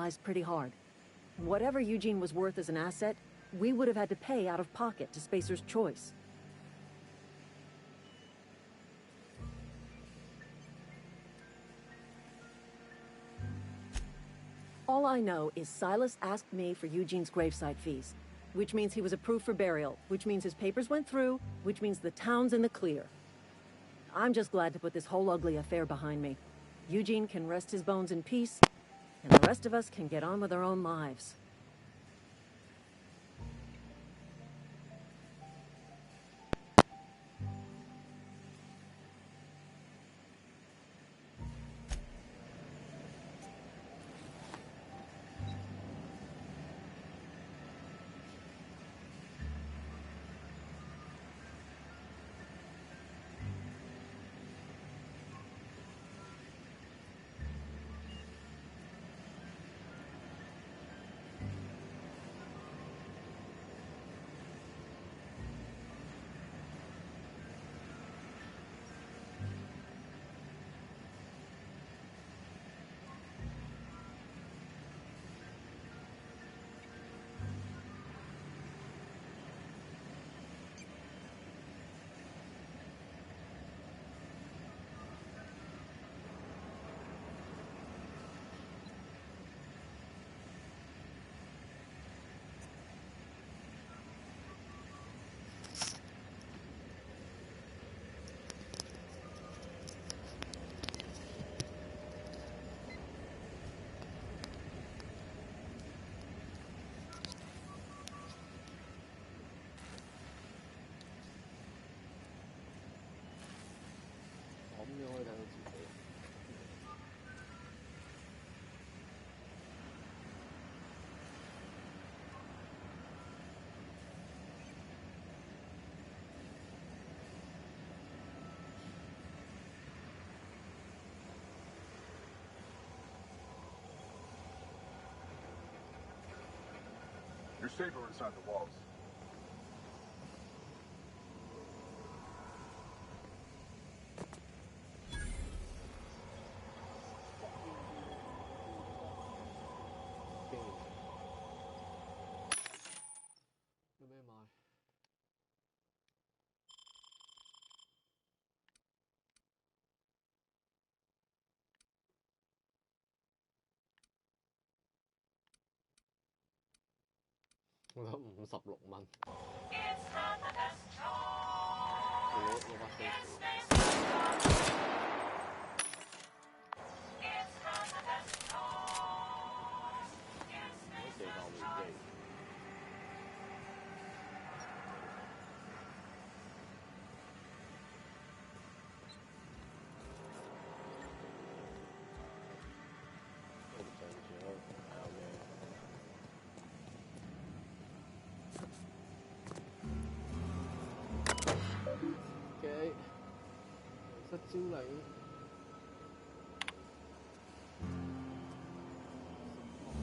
penalized pretty hard. Whatever Eugene was worth as an asset, we would have had to pay out of pocket to Spacer's Choice. All I know is Silas asked me for Eugene's gravesite fees, which means he was approved for burial, which means his papers went through, which means the town's in the clear. I'm just glad to put this whole ugly affair behind me. Eugene can rest his bones in peace, and the rest of us can get on with our own lives. You're safer inside the walls.我得56蚊。失招領，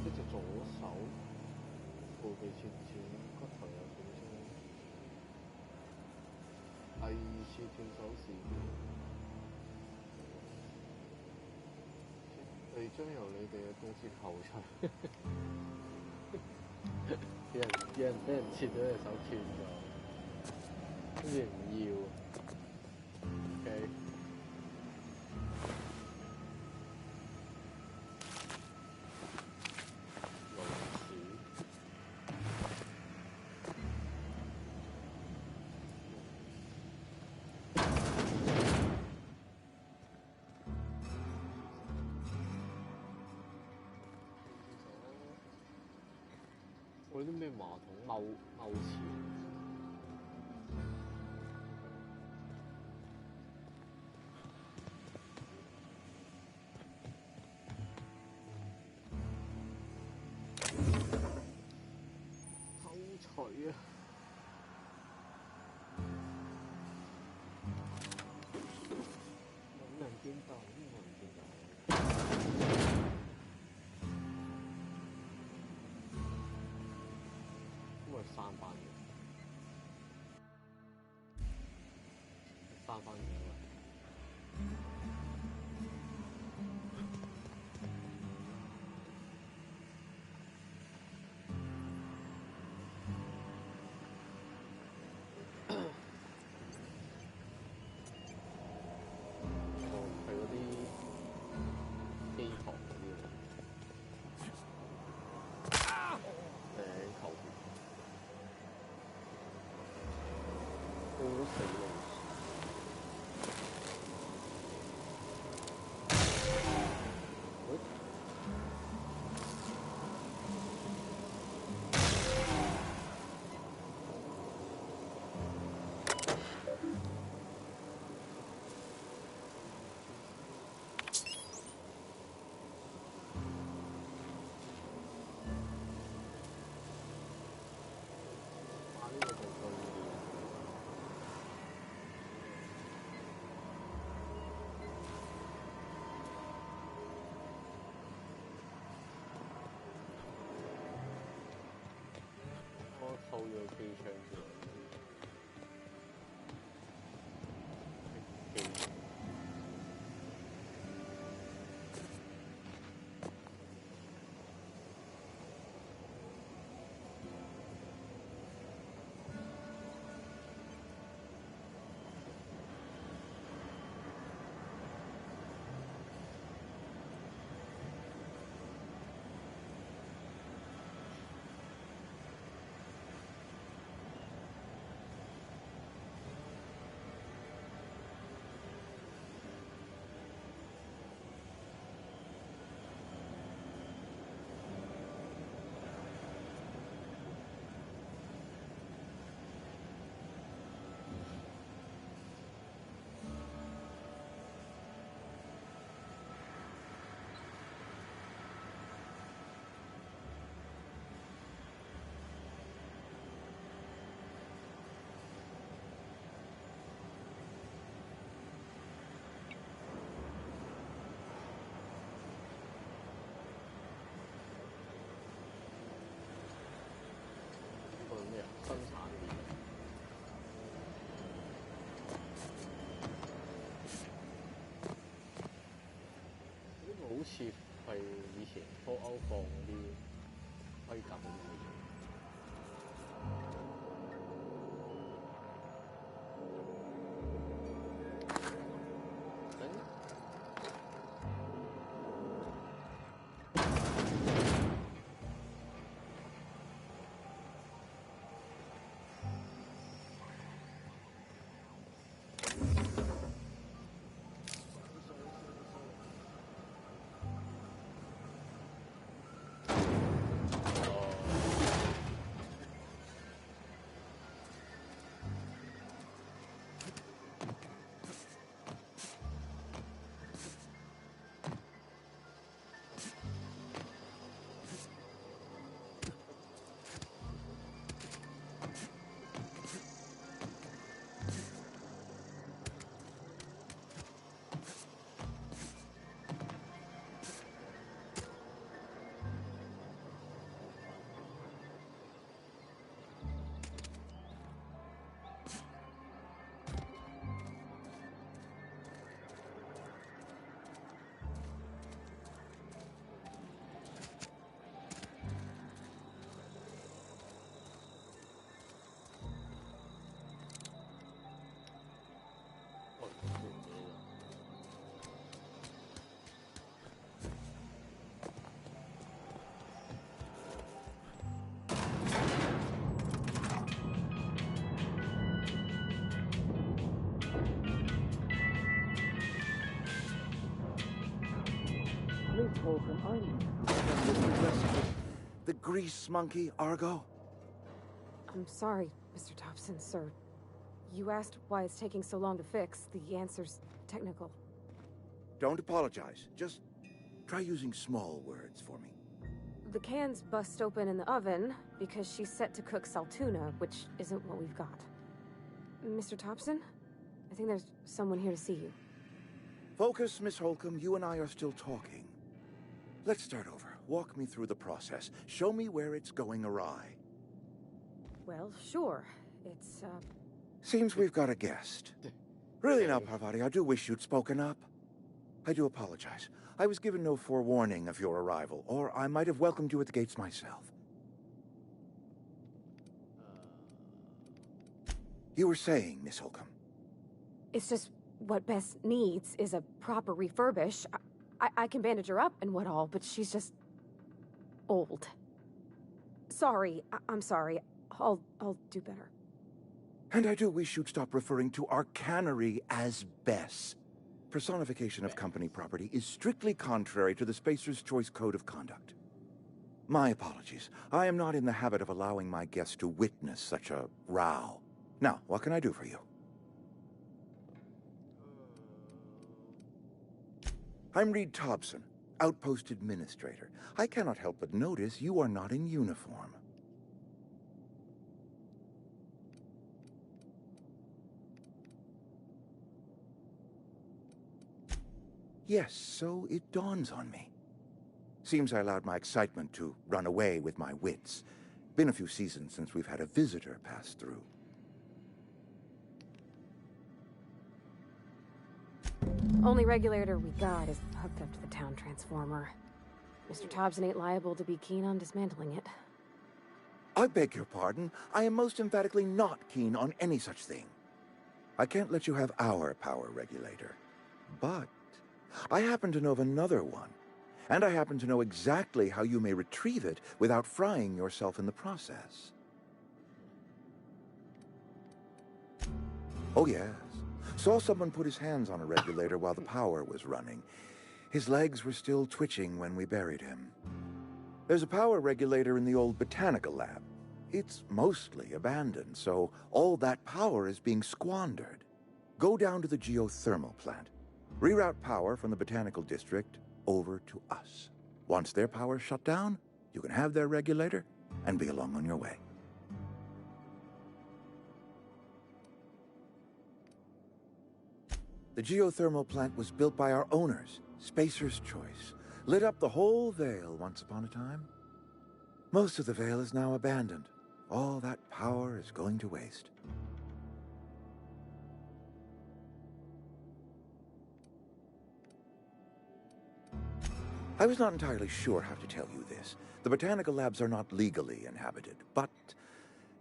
呢隻左手後備切斷，骨頭有損傷，第二次斷手事件，係將由你哋嘅公司扣除，有人俾人切咗隻手斷咗，跟住唔要。OK。嗰啲咩馬桶踎廁，偷取啊！冇人見到，冇人見到。翻返嘅，翻返嘅啦。要機槍住機咩啊？生產鏈呢個好似係以前拖歐放嗰啲盔甲咁嘅嘢。The grease monkey, Argo? I'm sorry, Mr. Thompson, sir. You asked why it's taking so long to fix. The answer's technical. Don't apologize. Just try using small words for me. The can's bust open in the oven because she's set to cook saltuna, which isn't what we've got. Mr. Thompson? I think there's someone here to see you. Focus, Miss Holcomb. You and I are still talking. Let's start over. Walk me through the process. Show me where it's going awry. Well, sure. It's, Seems we've got a guest. Really now, Parvati, I do wish you'd spoken up. I do apologize. I was given no forewarning of your arrival, or I might have welcomed you at the gates myself. You were saying, Miss Holcomb. It's just what Bess needs is a proper refurbish. I can bandage her up and what all, but she's just old. Sorry, I'm sorry. I'll do better. And I do wish you'd stop referring to our cannery as Bess. Personification of company property is strictly contrary to the Spacer's Choice Code of Conduct. My apologies. I am not in the habit of allowing my guests to witness such a row. Now, what can I do for you? I'm Reed Thompson, Outpost Administrator. I cannot help but notice you are not in uniform. Yes, so it dawns on me. Seems I allowed my excitement to run away with my wits. Been a few seasons since we've had a visitor pass through. Only regulator we got is hooked up to the town transformer. Mr. Thompson ain't liable to be keen on dismantling it. I beg your pardon. I am most emphatically not keen on any such thing. I can't let you have our power regulator. But I happen to know of another one. And I happen to know exactly how you may retrieve it without frying yourself in the process. Oh, yes. Saw someone put his hands on a regulator while the power was running. His legs were still twitching when we buried him. There's a power regulator in the old botanical lab. It's mostly abandoned, so all that power is being squandered. Go down to the geothermal plant. Reroute power from the botanical district over to us. Once their power's shut down, you can have their regulator and be along on your way. The geothermal plant was built by our owners, Spacer's Choice. Lit up the whole Vale once upon a time. Most of the Vale is now abandoned. All that power is going to waste. I was not entirely sure how to tell you this. The botanical labs are not legally inhabited, but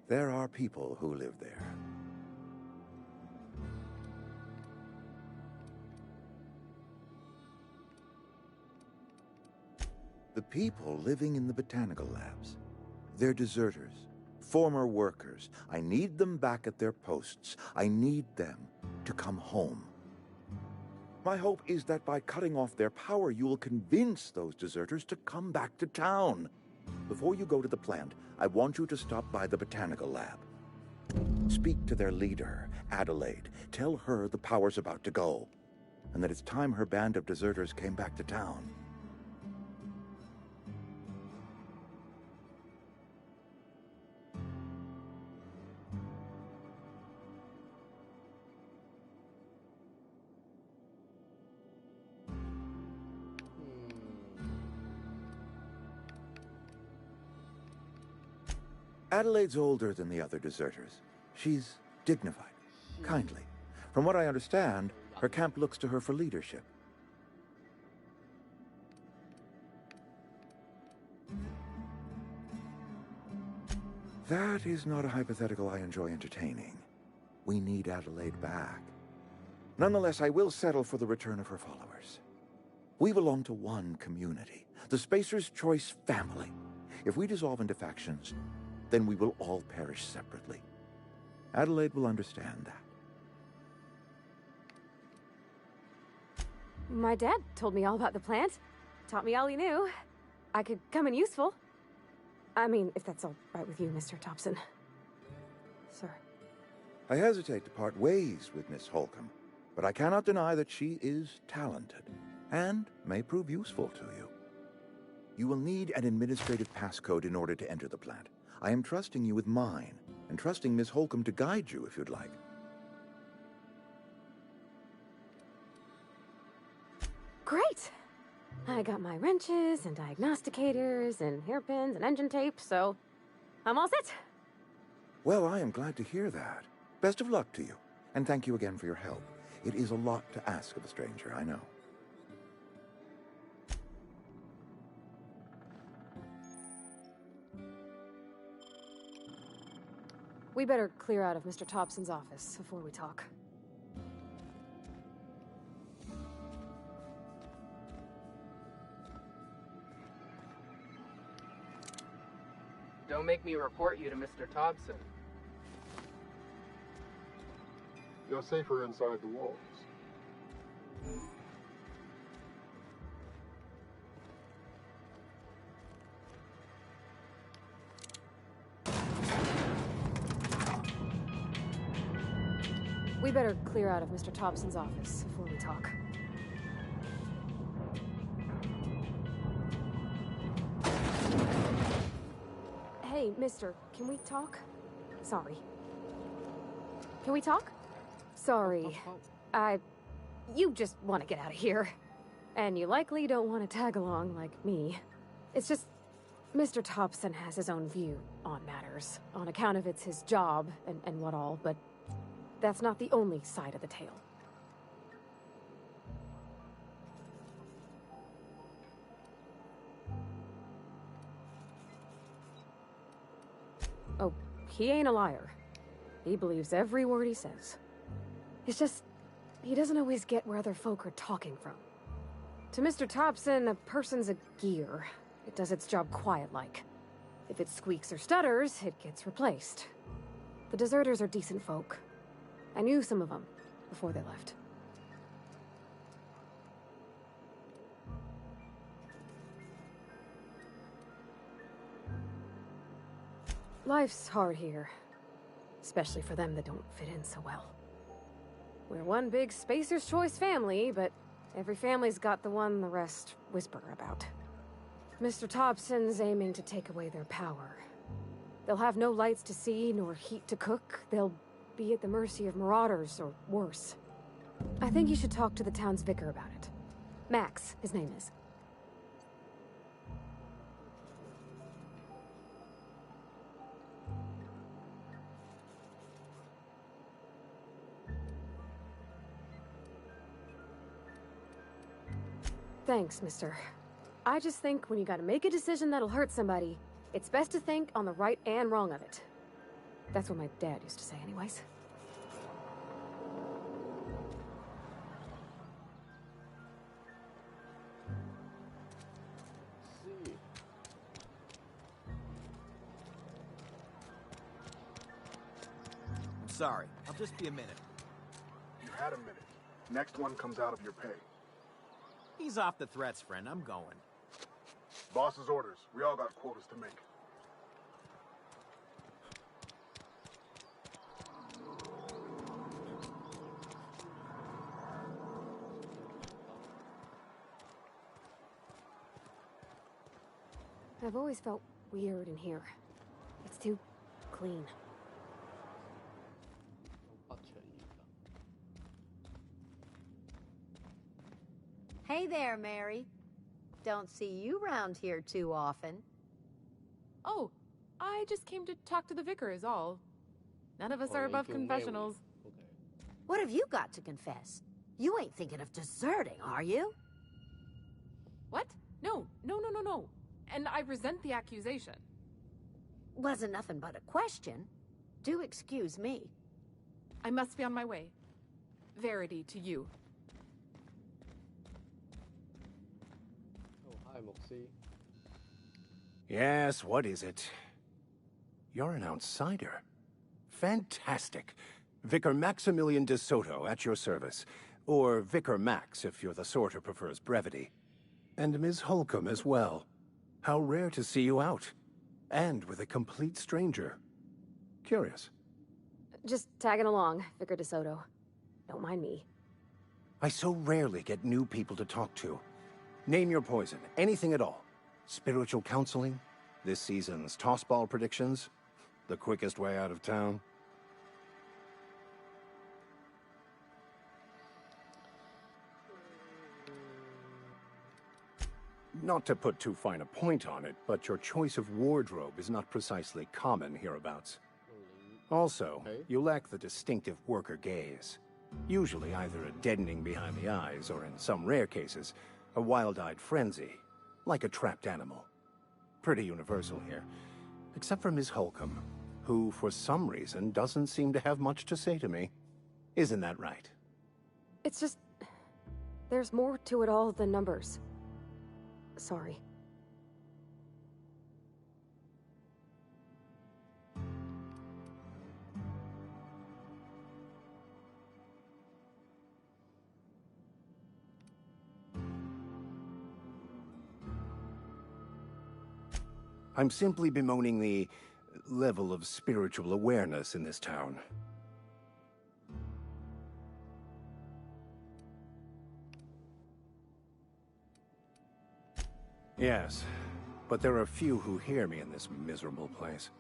there are people who live there. The people living in the botanical labs, they're deserters, former workers. I need them back at their posts. I need them to come home. My hope is that by cutting off their power, you will convince those deserters to come back to town. Before you go to the plant, I want you to stop by the botanical lab. Speak to their leader, Adelaide. Tell her the power's about to go, and that it's time her band of deserters came back to town. Adelaide's older than the other deserters. She's dignified, kindly. From what I understand, her camp looks to her for leadership. That is not a hypothetical I enjoy entertaining. We need Adelaide back. Nonetheless, I will settle for the return of her followers. We belong to one community, the Spacer's Choice family. If we dissolve into factions, then we will all perish separately. Adelaide will understand that. My dad told me all about the plant. Taught me all he knew. I could come in useful. I mean, if that's all right with you, Mr. Thompson. Sir. I hesitate to part ways with Miss Holcomb, but I cannot deny that she is talented and may prove useful to you. You will need an administrative passcode in order to enter the plant. I am trusting you with mine, and trusting Miss Holcomb to guide you if you'd like. Great! I got my wrenches and diagnosticators and hairpins and engine tape, so I'm all set. Well, I am glad to hear that. Best of luck to you, and thank you again for your help. It is a lot to ask of a stranger, I know. We better clear out of Mr. Thompson's office before we talk. Don't make me report you to Mr. Thompson. You're safer inside the walls. We better clear out of Mr. Thompson's office before we talk. Hey, mister, can we talk? Sorry. Can we talk? Sorry. You just want to get out of here. And you likely don't want to tag along like me. It's just, Mr. Thompson has his own view on matters, on account of it's his job and what all, but that's not the only side of the tale. Oh, he ain't a liar. He believes every word he says. It's just, he doesn't always get where other folk are talking from. To Mr. Thompson, a person's a gear. It does its job quiet-like. If it squeaks or stutters, it gets replaced. The deserters are decent folk. I knew some of them before they left. Life's hard here. Especially for them that don't fit in so well. We're one big Spacer's Choice family, but every family's got the one the rest whisper about. Mr. Thompson's aiming to take away their power. They'll have no lights to see, nor heat to cook. They'll be at the mercy of marauders, or worse. I think you should talk to the town's vicar about it. Max, his name is. Thanks, mister. I just think when you gotta make a decision that'll hurt somebody, it's best to think on the right and wrong of it. That's what my dad used to say anyways. See. I'm sorry. I'll just be a minute. You had a minute. Next one comes out of your pay. Ease off the threats, friend. I'm going. Boss's orders. We all got quotas to make. I've always felt weird in here. It's too clean. 安全一点。 Hey there, Mary. Don't see you round here too often. Oh, I just came to talk to the vicar is all. None of us are above confessionals. Okay. What have you got to confess? You ain't thinking of deserting, are you? What? No. And I resent the accusation. Wasn't nothing but a question. Do excuse me. I must be on my way. Verity to you. Oh, hi, Moxie. Yes, what is it? You're an outsider. Fantastic. Vicar Maximilian de Soto at your service. Or Vicar Max, if you're the sort who prefers brevity. And Ms. Holcomb as well. How rare to see you out. And with a complete stranger. Curious. Just tagging along, Vicar DeSoto. Don't mind me. I so rarely get new people to talk to. Name your poison, anything at all. Spiritual counseling, this season's tossball predictions, the quickest way out of town. Not to put too fine a point on it, but your choice of wardrobe is not precisely common hereabouts. Also, you lack the distinctive worker gaze. Usually either a deadening behind the eyes, or in some rare cases, a wild-eyed frenzy, like a trapped animal. Pretty universal here, except for Ms. Holcomb, who, for some reason, doesn't seem to have much to say to me. Isn't that right? It's just... there's more to it all than numbers. Sorry. I'm simply bemoaning the level of spiritual awareness in this town. Yes, but there are few who hear me in this miserable place.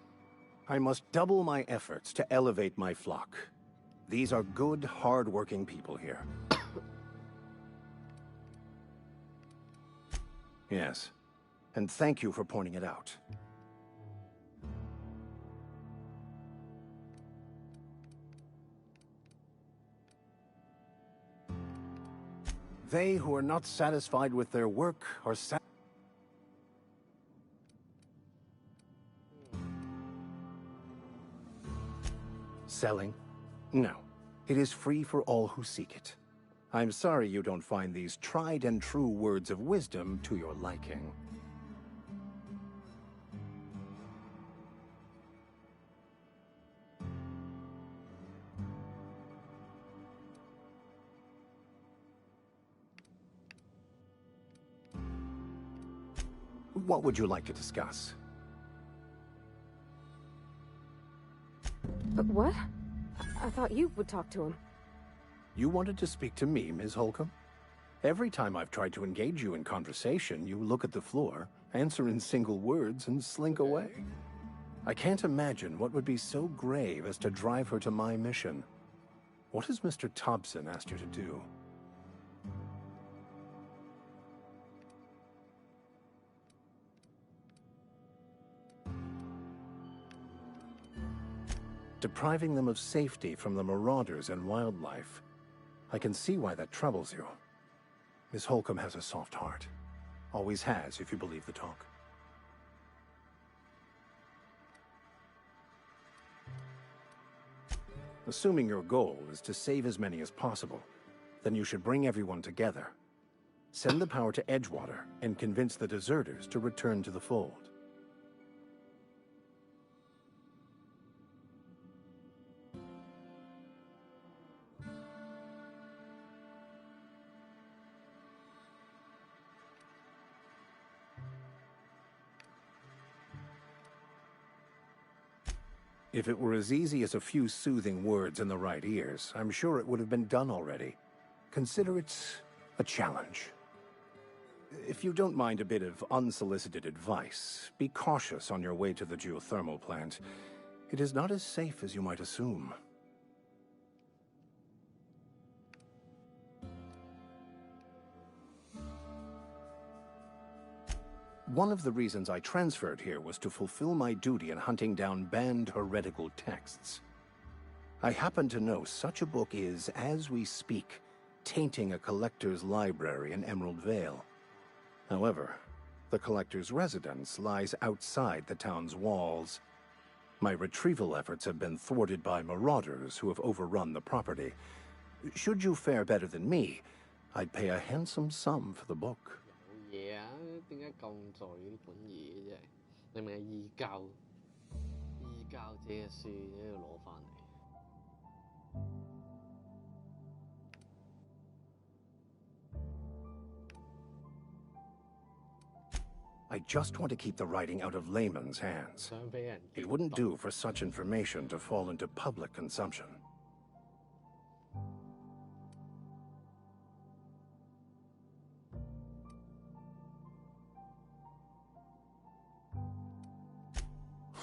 I must double my efforts to elevate my flock. These are good, hard-working people here. Yes, And thank you for pointing it out. They who are not satisfied with their work are selling? No. It is free for all who seek it. I'm sorry you don't find these tried and true words of wisdom to your liking. What would you like to discuss? But what? I thought you would talk to him. You wanted to speak to me, Ms. Holcomb? Every time I've tried to engage you in conversation, you look at the floor, answer in single words, and slink away. I can't imagine what would be so grave as to drive her to my mission. What has Mr. Thompson asked you to do? Depriving them of safety from the marauders and wildlife. I can see why that troubles you. Miss Holcomb has a soft heart. Always has, if you believe the talk. Assuming your goal is to save as many as possible, then you should bring everyone together. Send the power to Edgewater and convince the deserters to return to the fold. If it were as easy as a few soothing words in the right ears, I'm sure it would have been done already. Consider it a challenge. If you don't mind a bit of unsolicited advice, be cautious on your way to the geothermal plant. It is not as safe as you might assume. One of the reasons I transferred here was to fulfill my duty in hunting down banned heretical texts. I happen to know such a book is, as we speak, tainting a collector's library in Emerald Vale. However, the collector's residence lies outside the town's walls. My retrieval efforts have been thwarted by marauders who have overrun the property. Should you fare better than me, I'd pay a handsome sum for the book. 嘢啊，點解咁在意呢本嘢嘅啫？你明係異教，異教者嘅書都要攞翻嚟。I just want to keep the writing out of layman's hands. It wouldn't do for such information to fall into public consumption.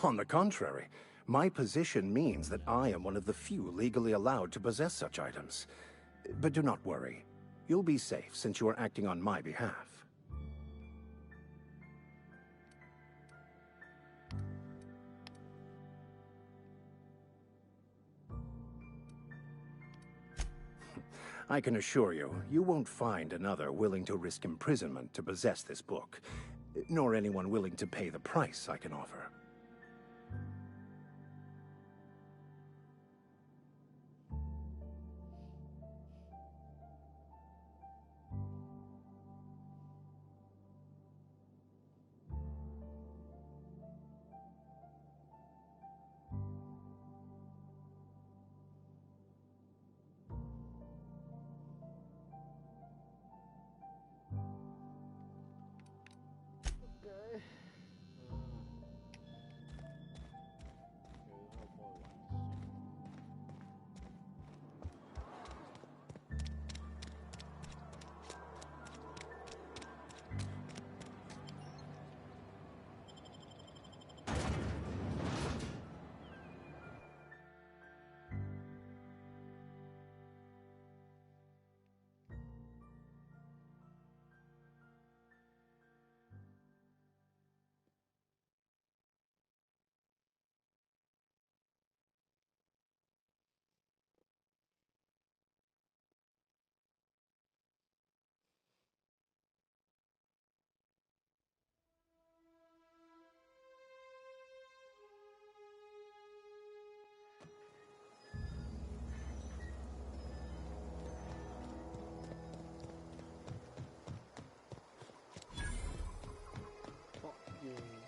On the contrary, my position means that I am one of the few legally allowed to possess such items. But do not worry. You'll be safe since you are acting on my behalf. I can assure you, you won't find another willing to risk imprisonment to possess this book, nor anyone willing to pay the price I can offer.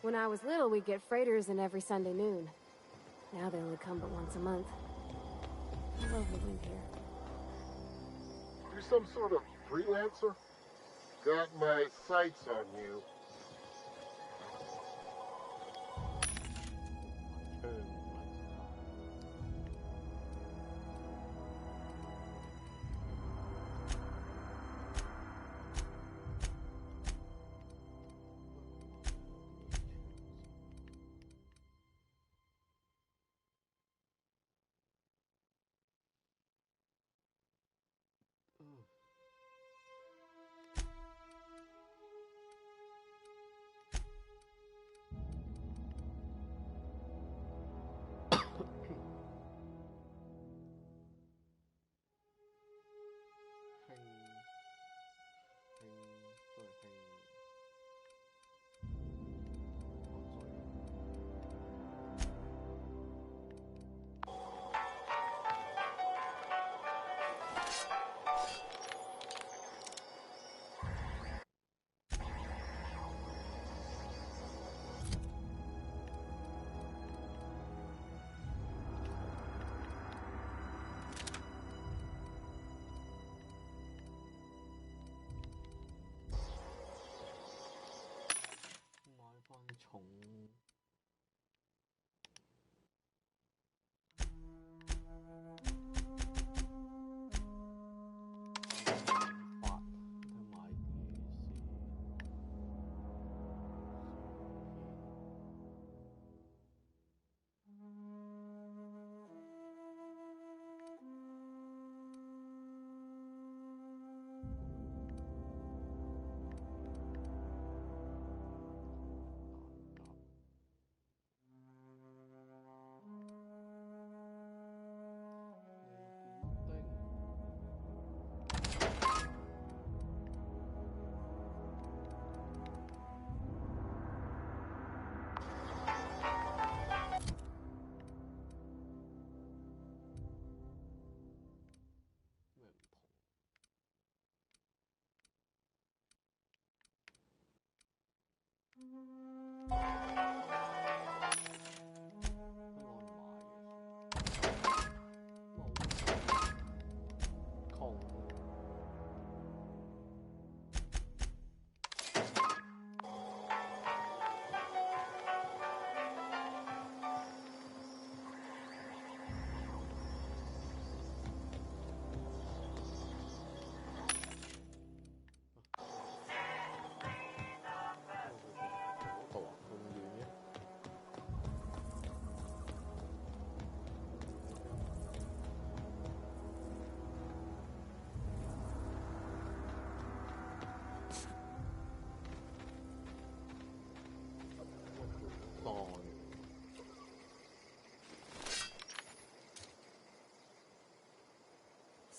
When I was little, we'd get freighters in every Sunday noon. Now they only come but once a month. I love the wind here. You're some sort of freelancer? Got my sights on you.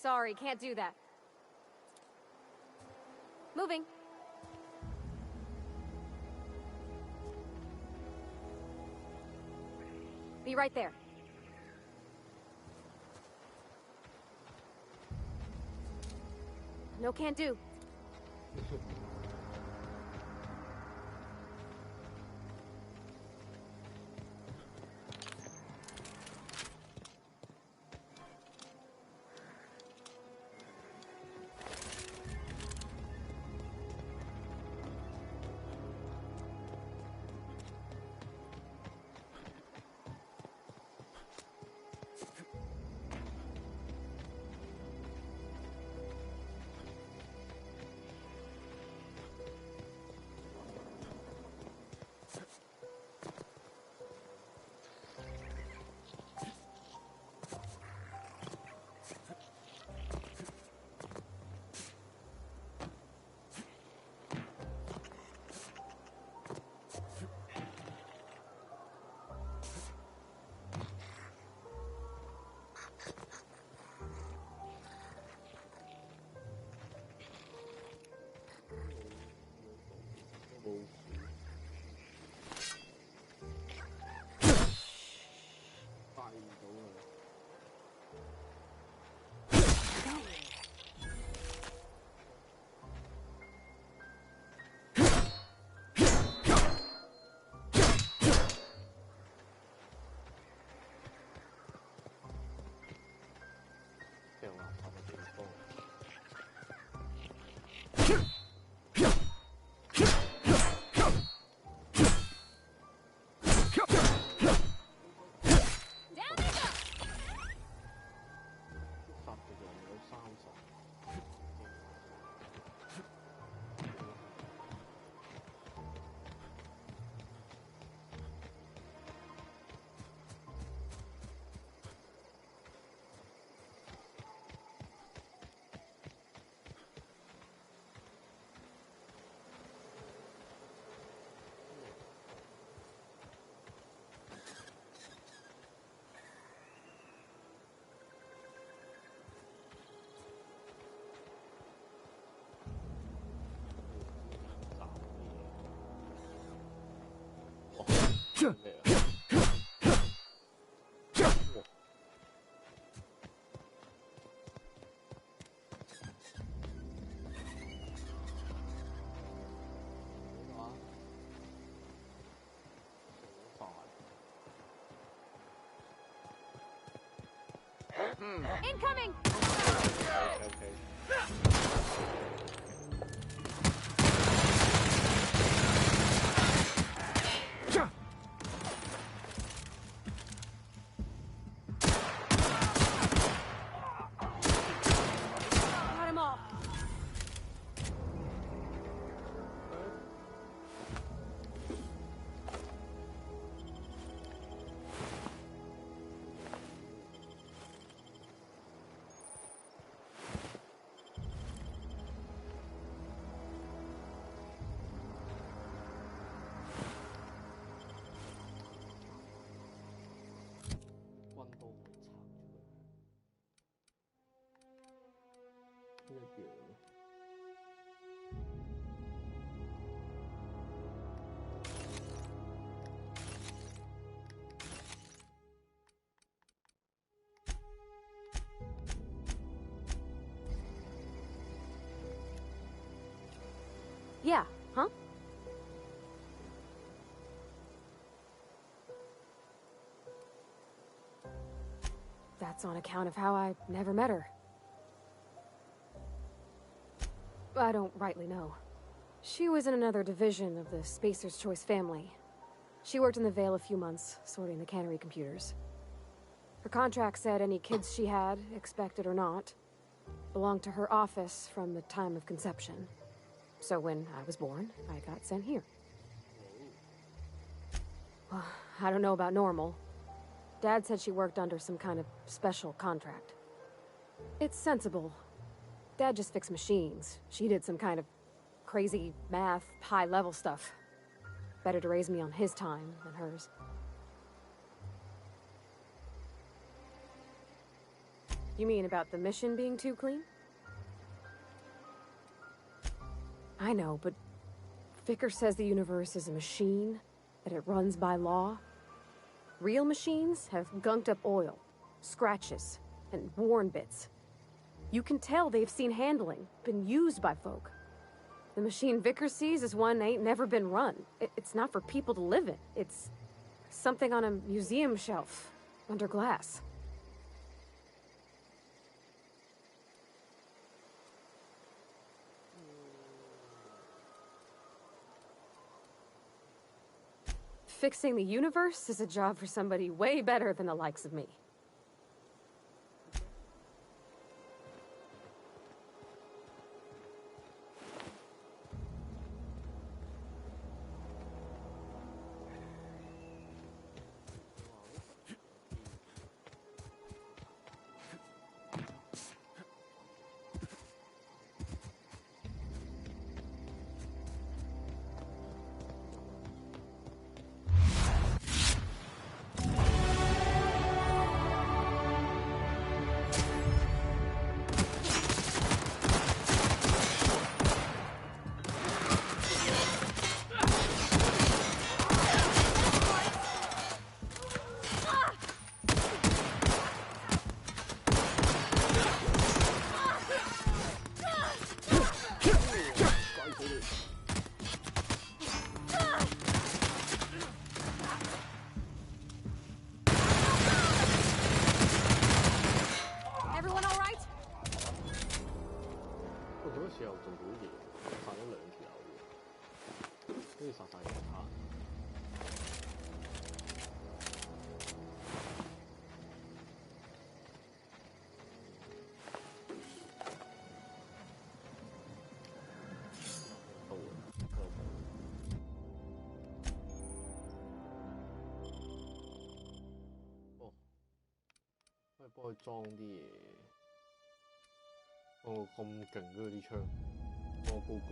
Sorry, can't do that. Moving. Be right there. No, can't do. Incoming! Okay. Got him off. Yeah, huh? That's on account of how I never met her. I don't rightly know. She was in another division of the Spacer's Choice family. She worked in the Vale a few months, sorting the cannery computers. Her contract said any kids she had, expected or not, belonged to her office from the time of conception. So when I was born, I got sent here. Well, I don't know about normal. Dad said she worked under some kind of special contract. It's sensible. Dad just fixed machines. She did some kind of crazy math, high-level stuff. Better to raise me on his time than hers. You mean about the mission being too clean? I know, but Vicker says the universe is a machine, that it runs by law. Real machines have gunked up oil, scratches, and worn bits. You can tell they've seen handling, been used by folk. The machine Vicker sees is one ain't never been run. It's not for people to live in. It's something on a museum shelf, under glass. Fixing the universe is a job for somebody way better than the likes of me. Everyone all right? 我嗰時候做到嘢，殺咗2條友，跟住殺晒其他。哦，可以幫佢裝啲嘢。哦，咁勁嘅啲槍，多高攻。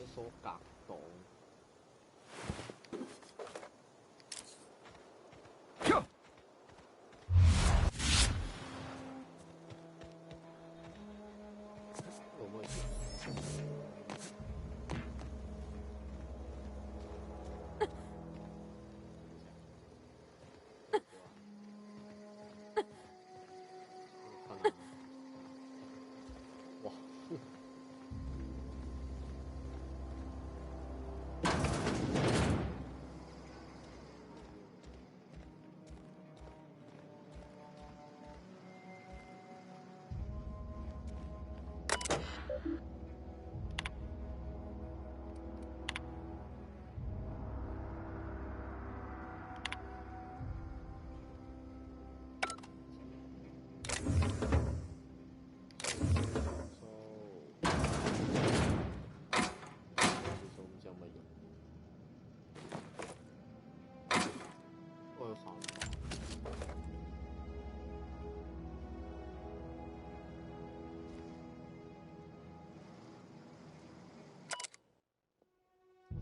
锁格擋。做乜嘢？哇！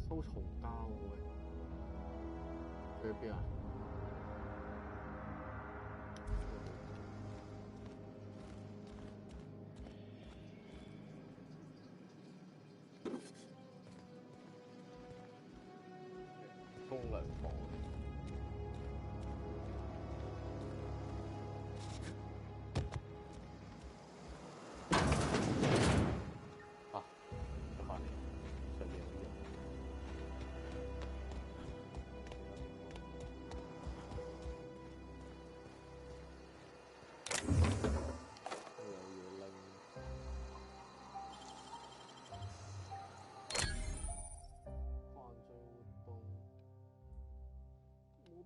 收重膠喎，佢喺邊啊？沖涼房。啊，得返嚟，上面有啲人。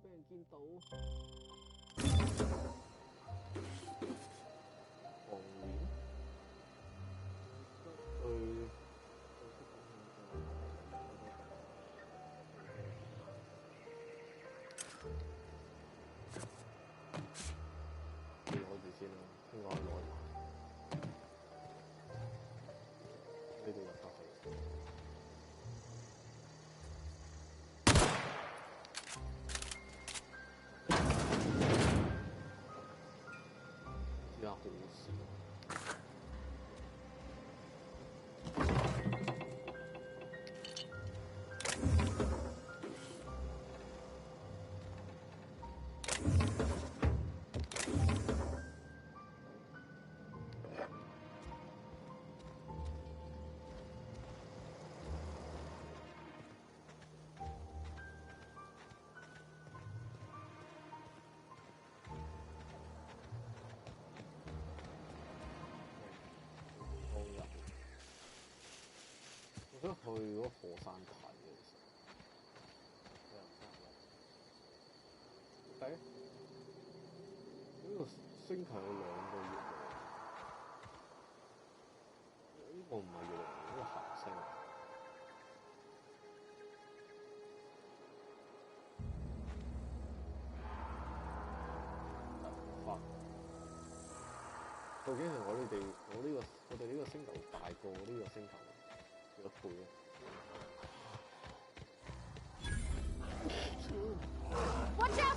俾人見到。黃面，你攞住先啦，聽我攞埋。呢度入得去。好事。我想去嗰個火山睇嘅，其實。睇呢個星球有2個月亮，呢個唔係月亮，呢個行星。究竟係我哋呢個星球大過呢個星球幾多倍咧？Watch out!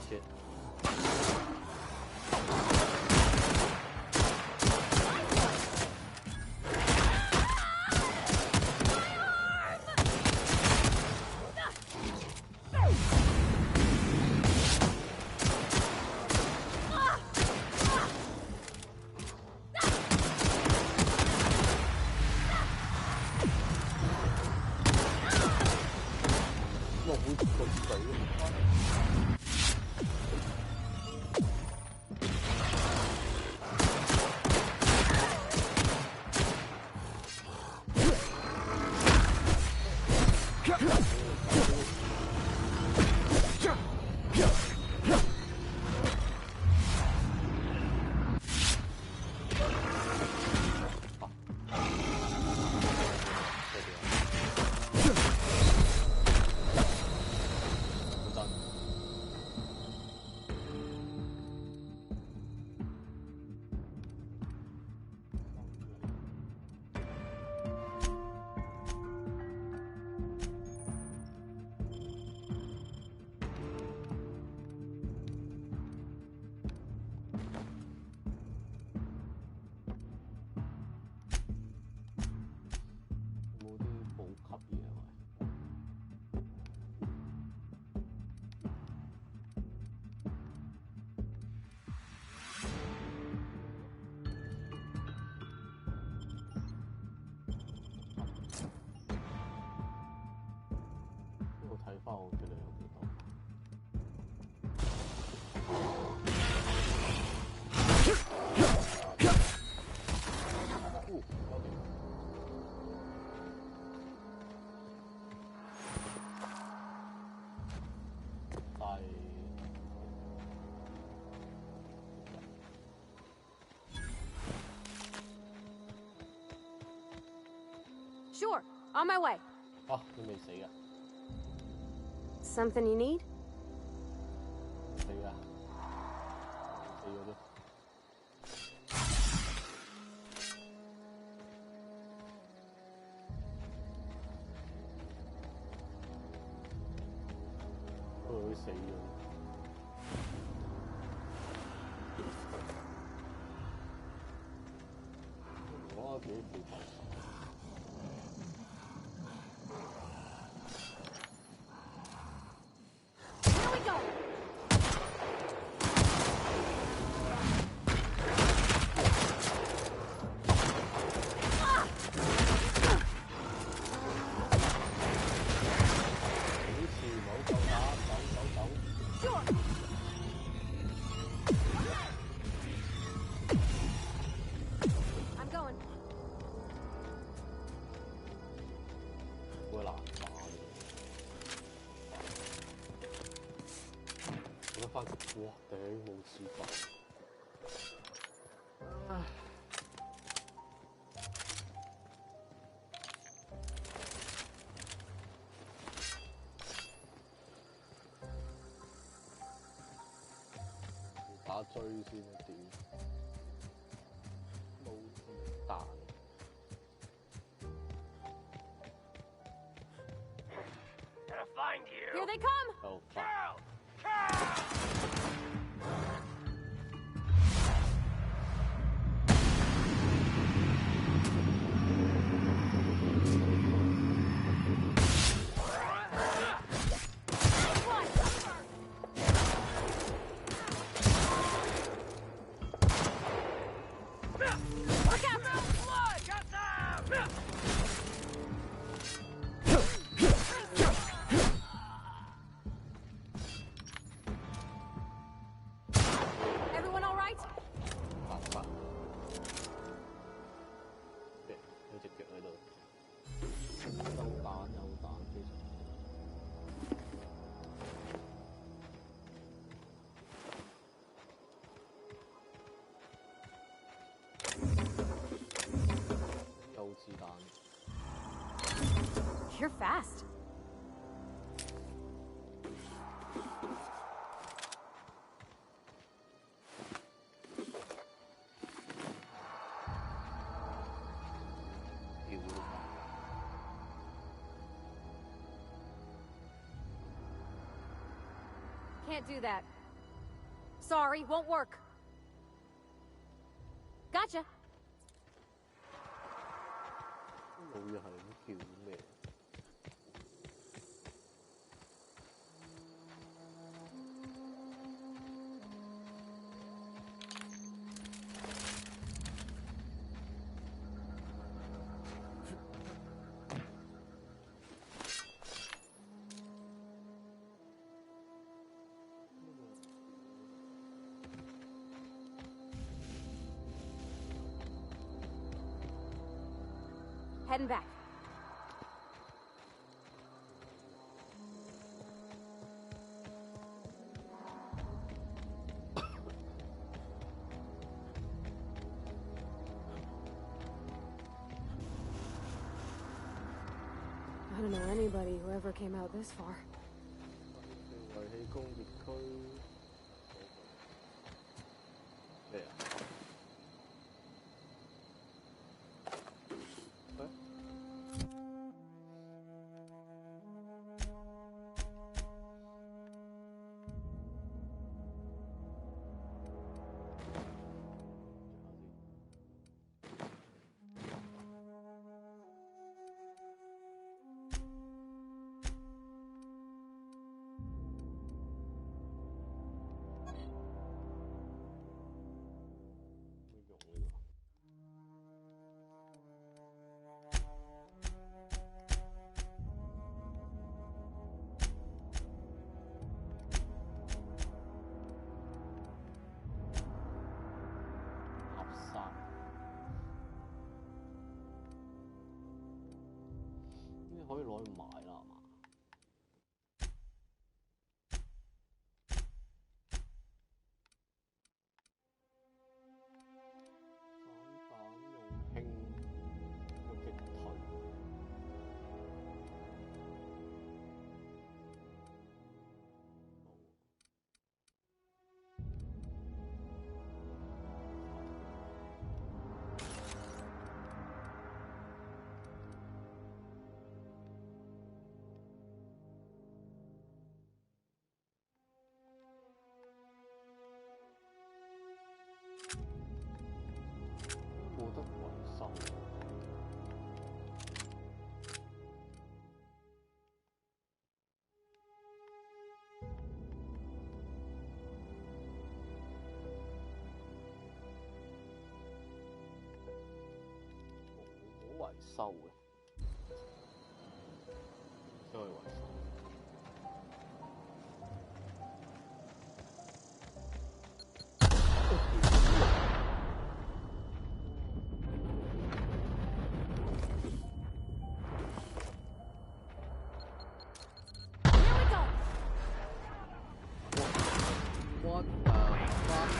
Sure, on my way. 啊，你未死啊？ Something you need? 死啊！死咗啫。佢死咗。我幾負責。 哇！頂冇事發。唉，打追先啊！屌，冇子彈。Here they come! Oh, fuck. Everyone all right? 有隻腳喺度，有彈有彈，非常。有子彈。You're fast. Can't do that. Sorry, won't work. Gotcha. 冇嘢係咁叫咩？Heading back. I don't know anybody who ever came out this far. 遺棄工業區咩啊？可以攞去賣啦，係嘛？散彈用氫，有擊退。修嘅，將佢維修。What the fuck?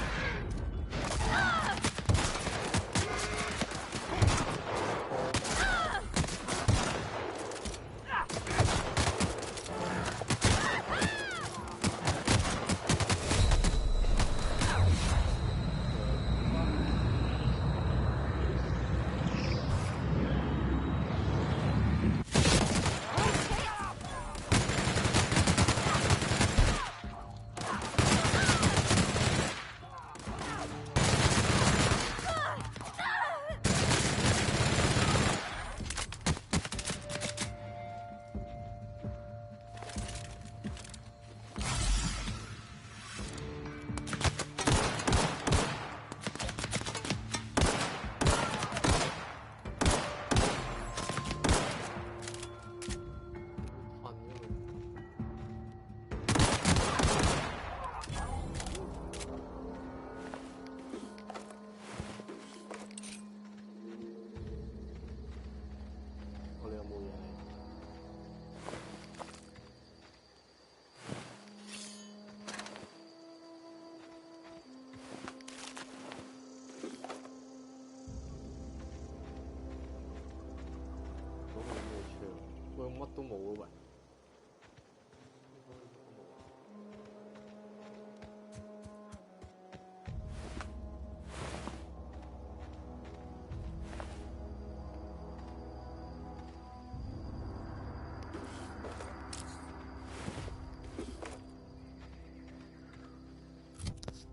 喂，乜都冇啊喂！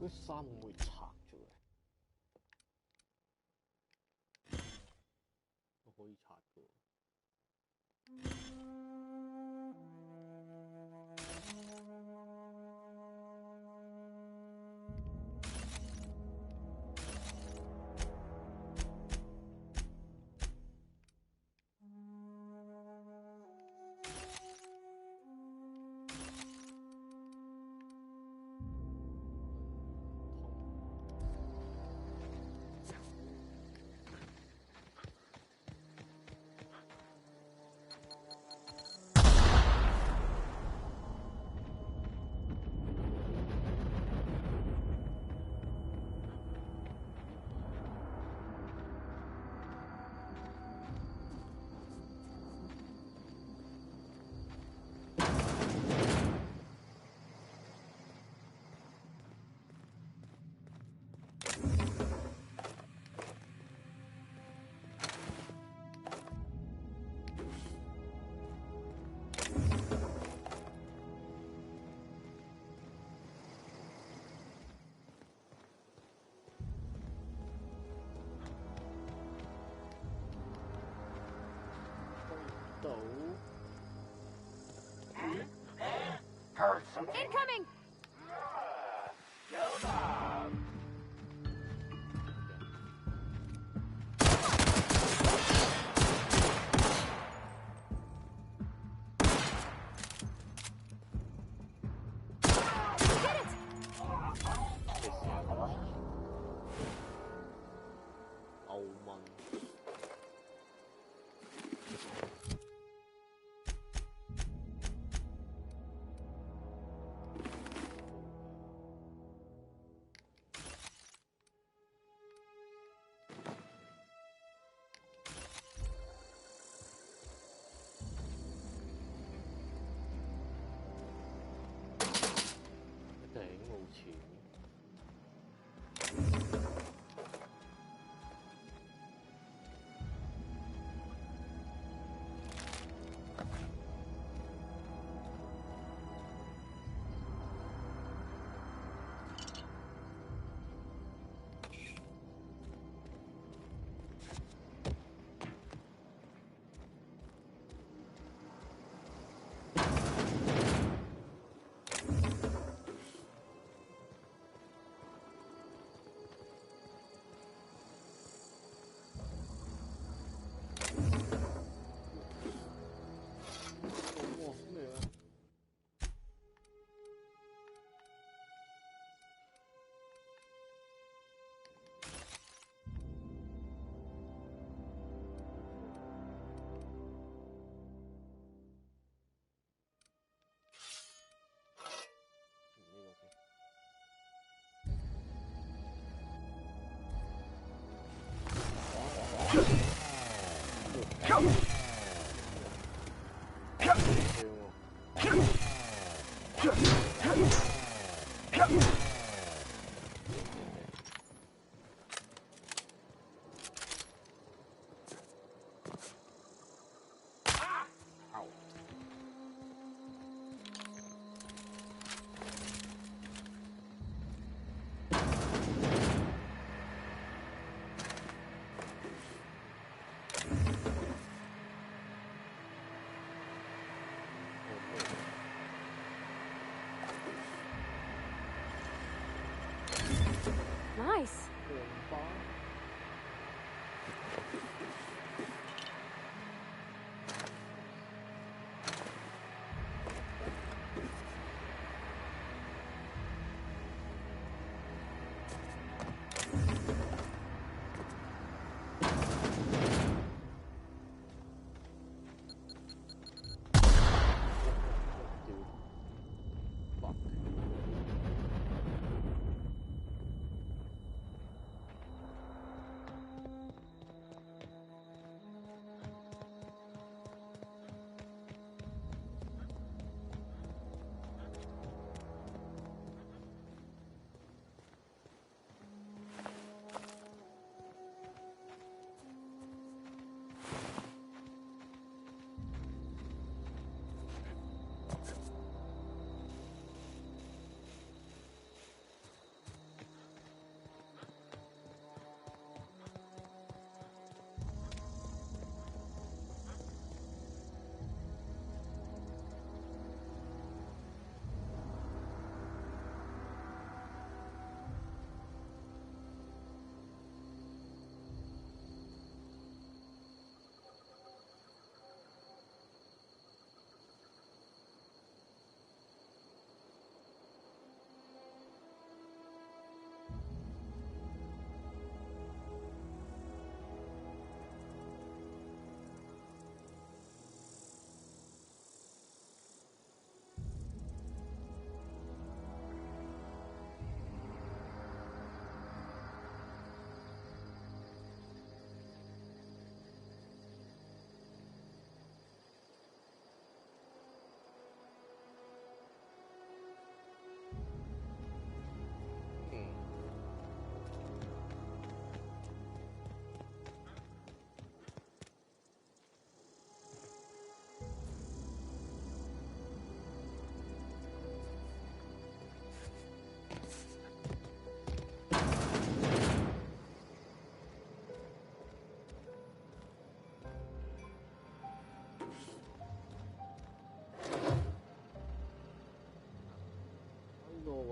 啲衫會拆咗嘅，我可以拆嘅。Incoming! Nice.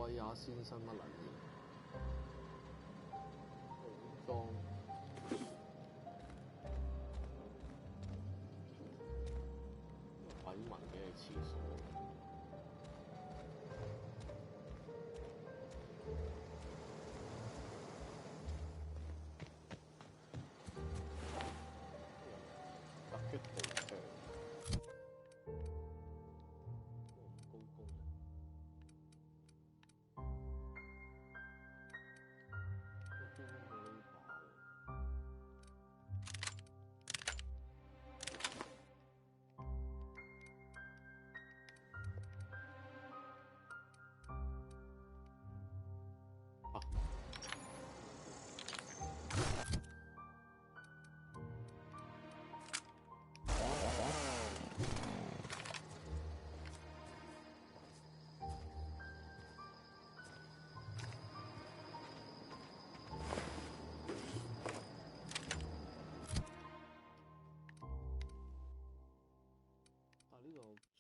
位也先生乜撚嘢？紅裝鬼文嘅廁所。突擊地場。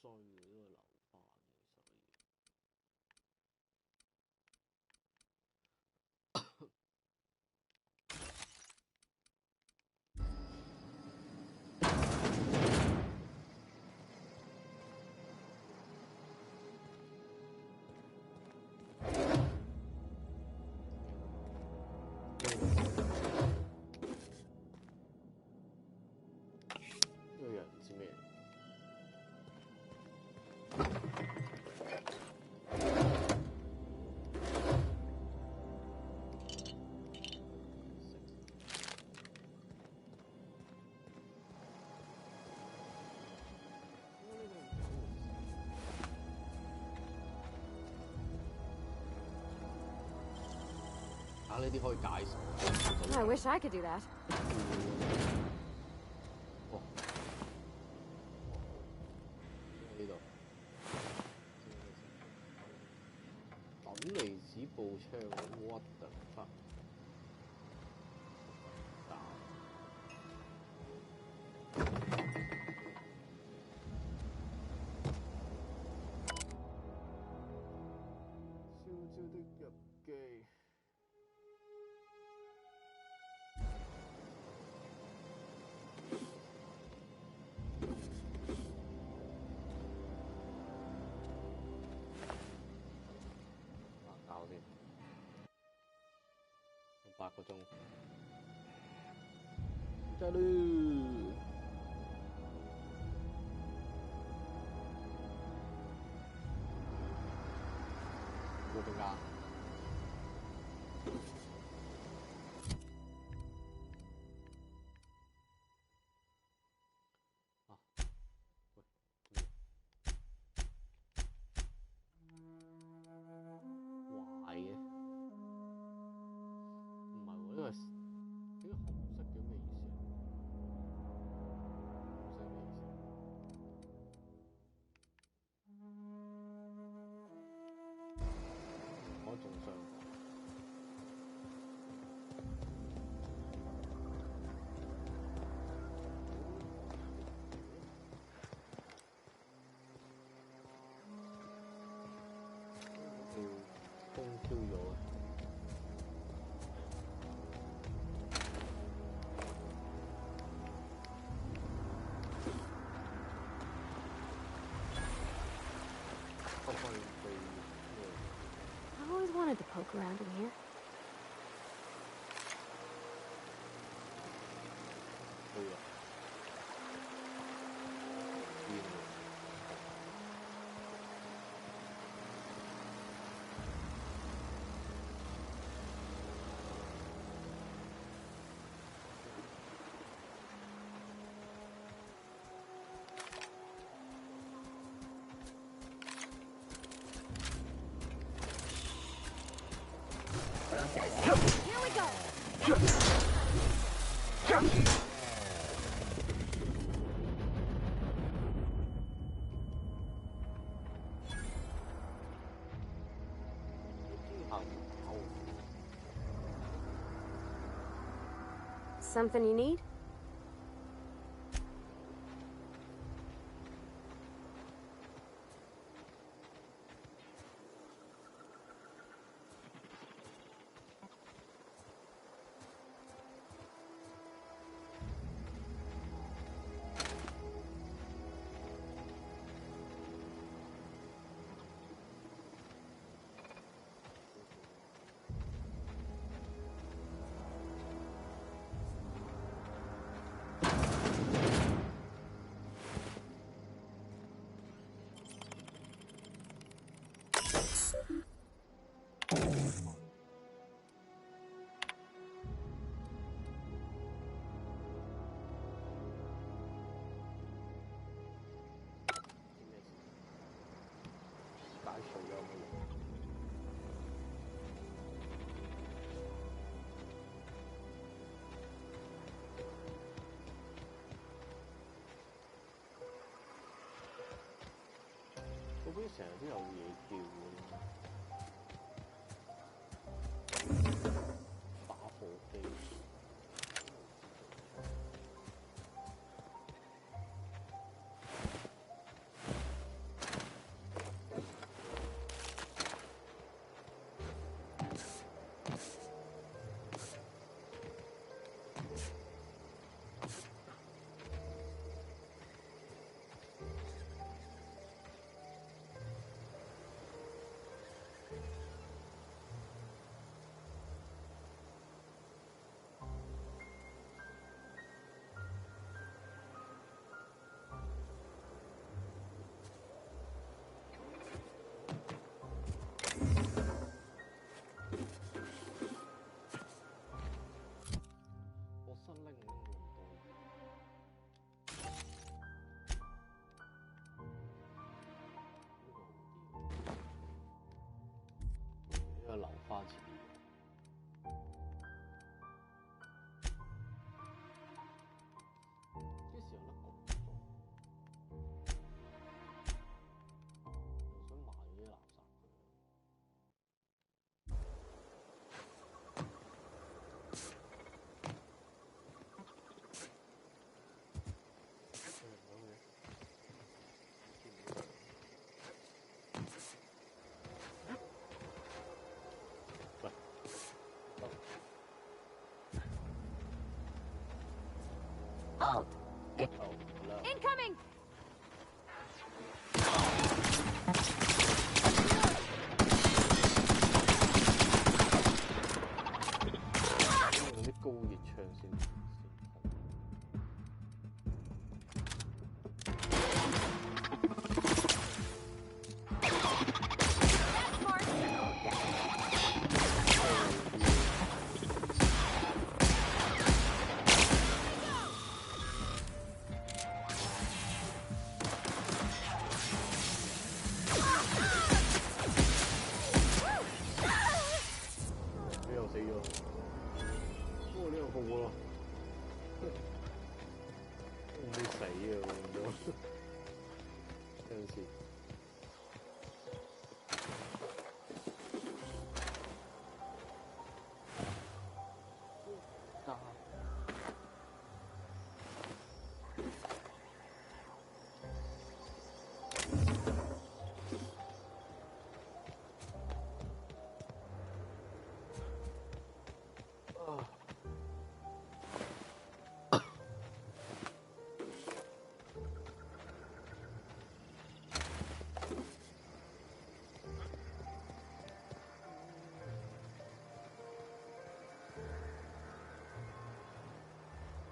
再要呢個留翻嘅，所以呢個人唔知咩。啊，呢啲可以解鎖。I wish I could do that. 哇！呢度等離子步槍 ，what the fuck？ 燒焦的日記。搞先，8個鐘，走啦！冇更加。啊，喂，壞嘅，唔係喎，呢個紅色叫咩意思啊？紅色咩意思？我仲上過。封 Q 咗。I've always wanted to poke around in here. Here we go! 好。 Something you need?解除有冇用？嗰邊成日都有嘢叫嘅，打火機。 留花錢。Incoming! 用啲高熱槍先。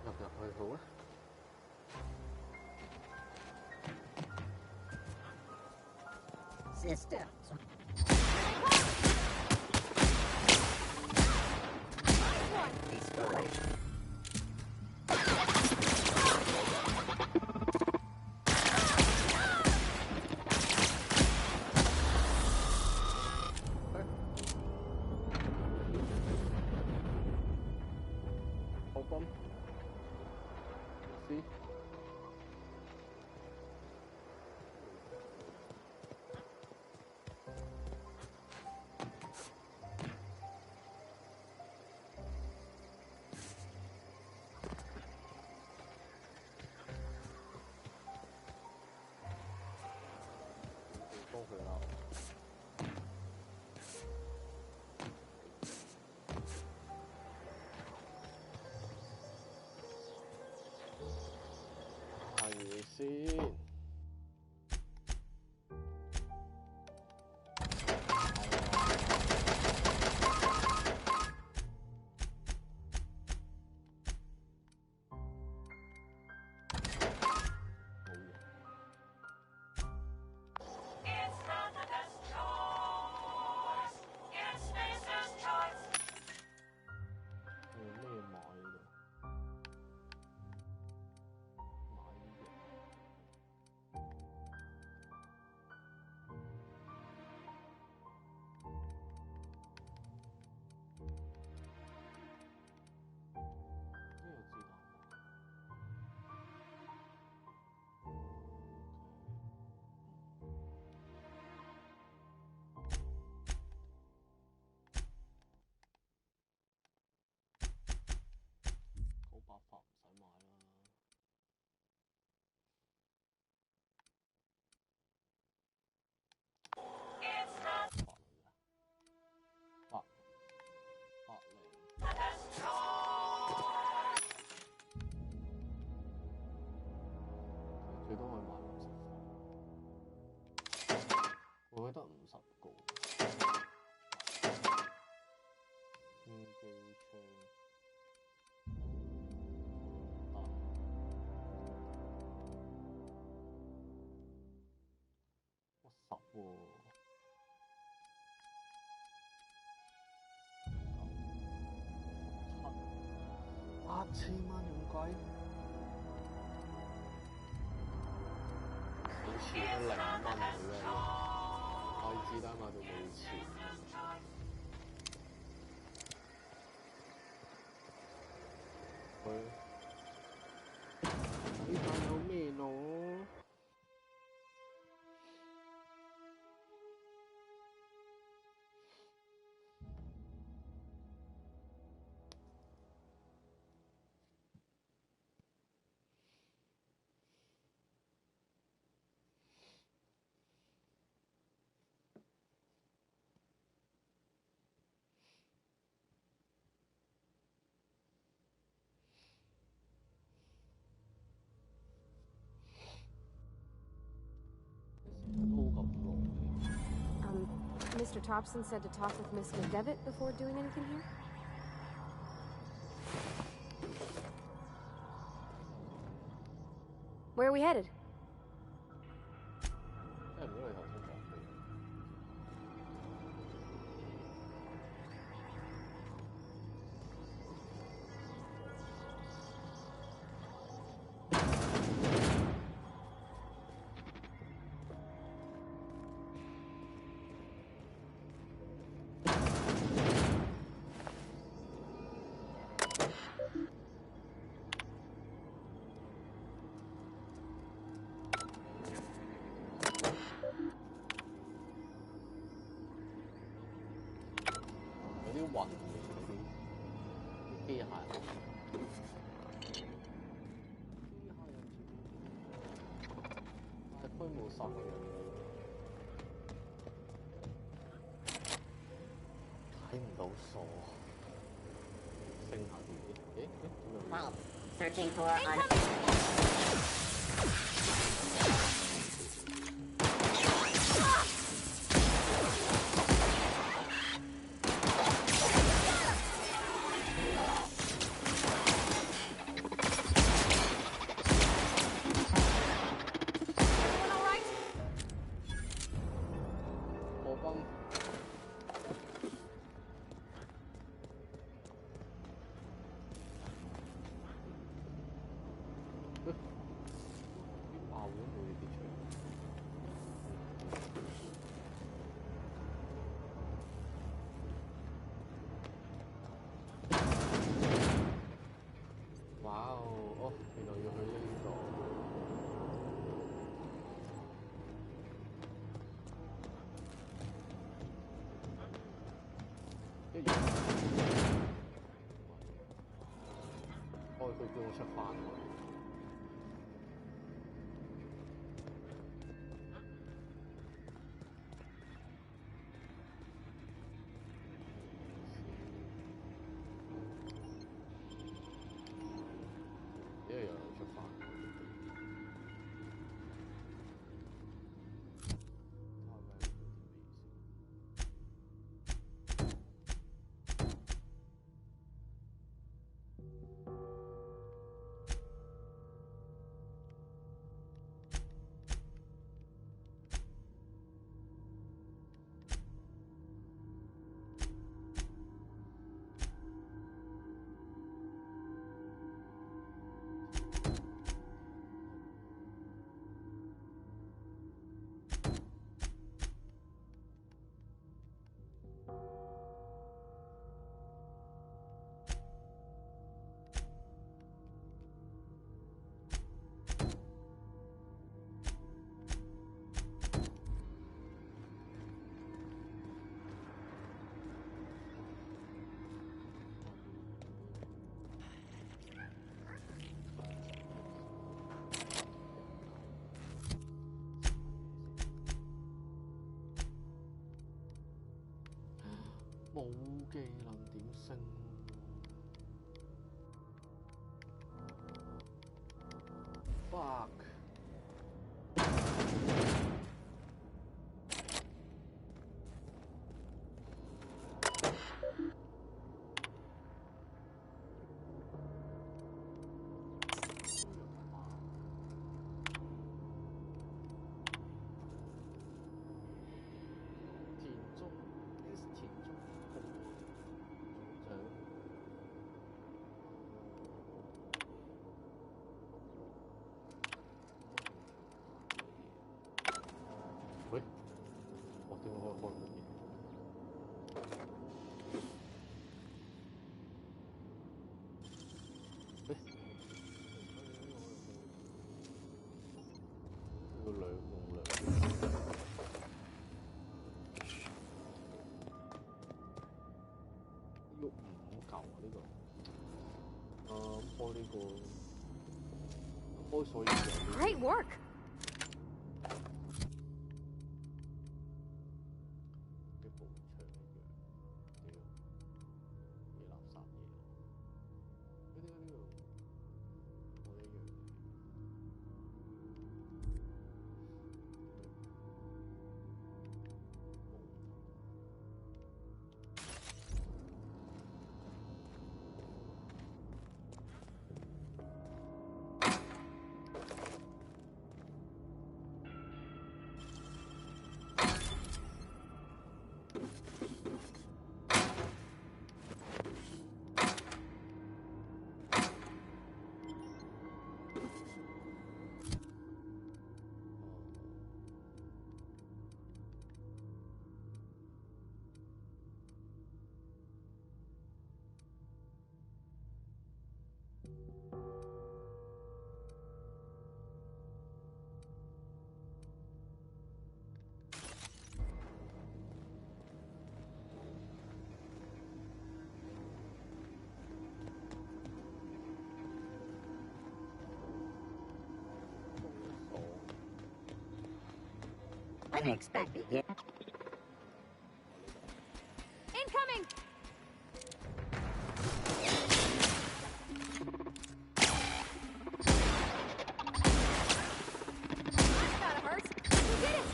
入去好啊！ Sister. Open. See? 回了。睇嘢先。最多可以買50塊，我覺得50個。機槍得，10喎。8000蚊咁貴？以前都0蚊嚟嘅，可以子彈買到冇錢。呢彈有咩攞？ Mr. Thompson said to talk with Miss McDevitt before doing anything here? Where are we headed? Well, searching for冇技能點升？Fuck！喂，我點解可以開嗰啲？要用兩要5嚿啊！呢個開呢個開所有嘢。Great work. Unexpected hit. Incoming! That gotta hurt. You did it!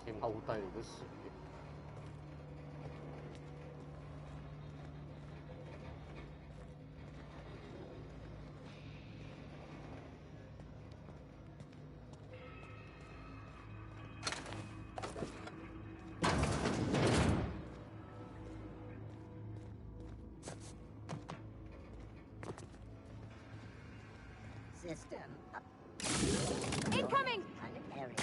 先凹低你的水。System up. Incoming! Area.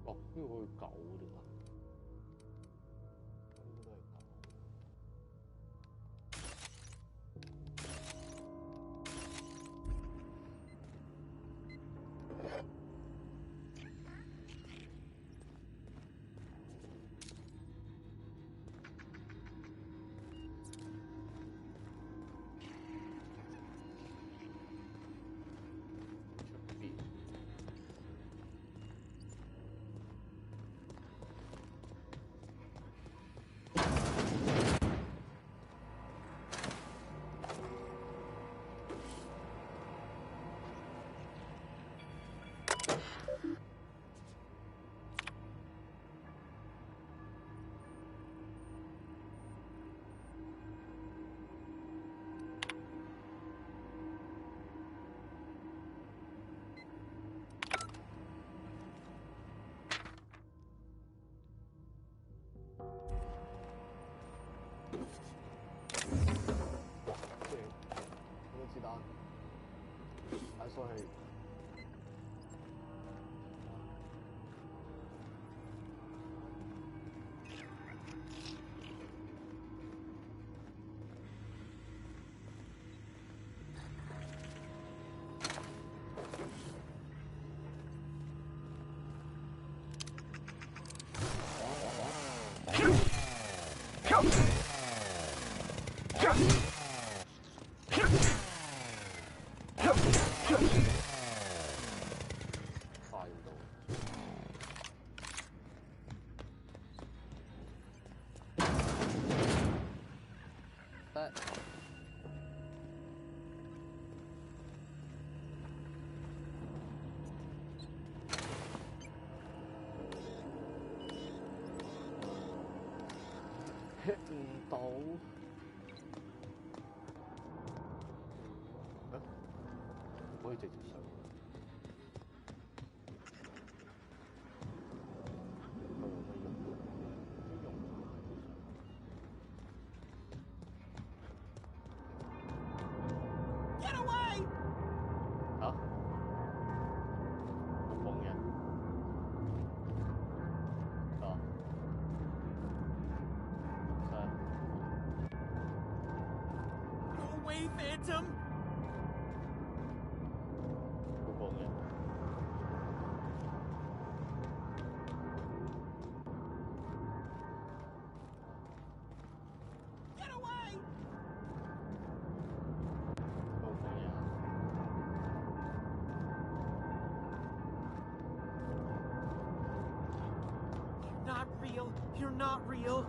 哦，呢個可以狗嘅嘛？應該都係狗。出邊？子彈，擺上去。hit 唔到。啊，可以直接上。Get away! 嚇？冇人。啊。Go away, Phantom! 冇人。Get away! 冇人。You're not real. You're not real.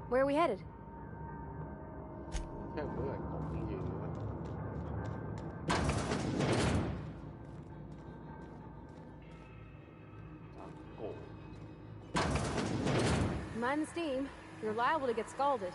Where are we headed? 聽唔到人講嘢嘅咩？ mind the steam. You're liable to get scalded.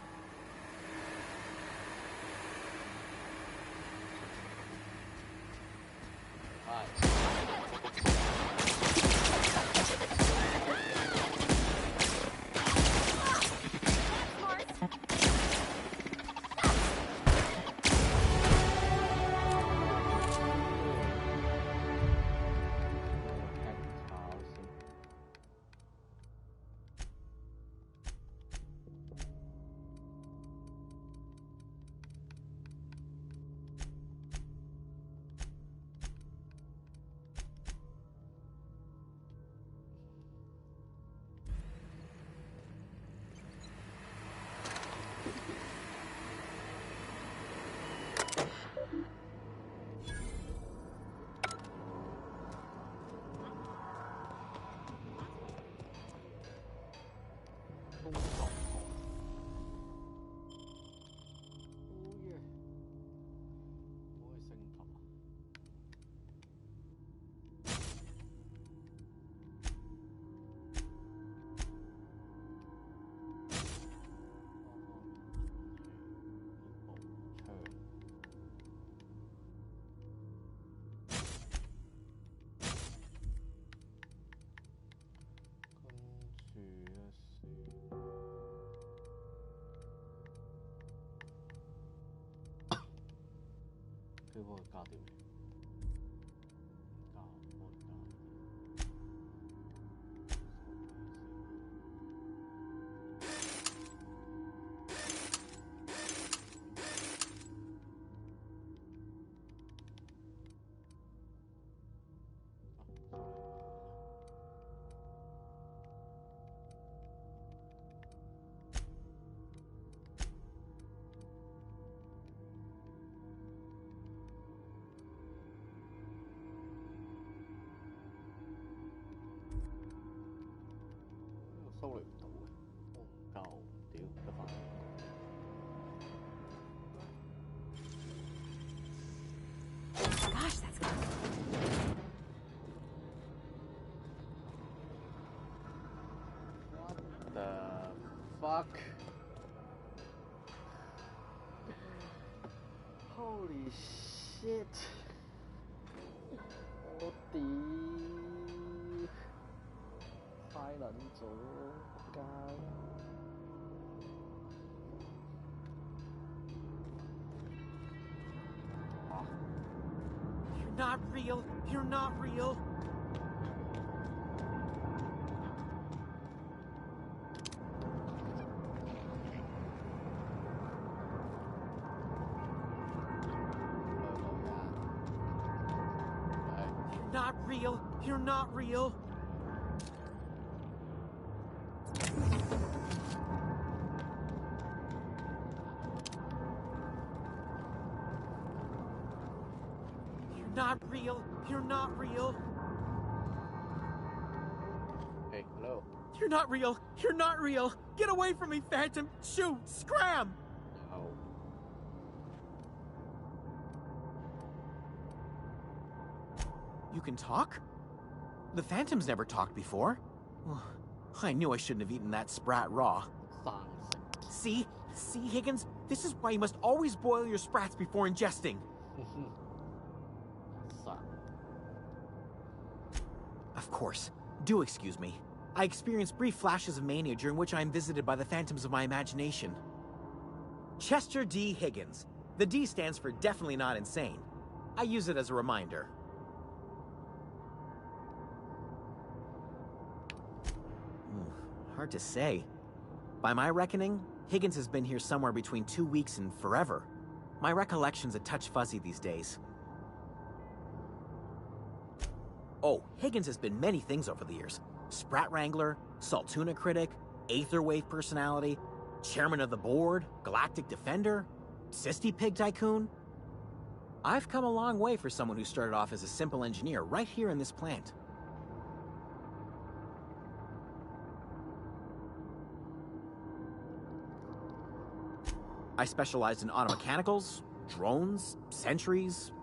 Gosh, that's good. What the fuck? Holy shit. 我屌，快撚咗街。You're not real. You're not real. You're not real. You're not real. You're not real. You're not real. Hey, hello. You're not real. You're not real. Get away from me, Phantom. Shoot. Scram. No. You can talk? The Phantom's never talked before. I knew I shouldn't have eaten that sprat raw. See? See, Higgins? This is why you must always boil your sprats before ingesting. Of course. Do excuse me. I experience brief flashes of mania during which I am visited by the phantoms of my imagination. Chester D. Higgins. The D stands for definitely not insane. I use it as a reminder. Hard to say. By my reckoning, Higgins has been here somewhere between 2 weeks and forever. My recollection's a touch fuzzy these days. Oh, Higgins has been many things over the years. Sprat Wrangler, Saltuna critic, Aetherwave personality, chairman of the board, galactic defender, Sisty Pig tycoon. I've come a long way for someone who started off as a simple engineer right here in this plant. I specialized in automechanicals, drones, sentries,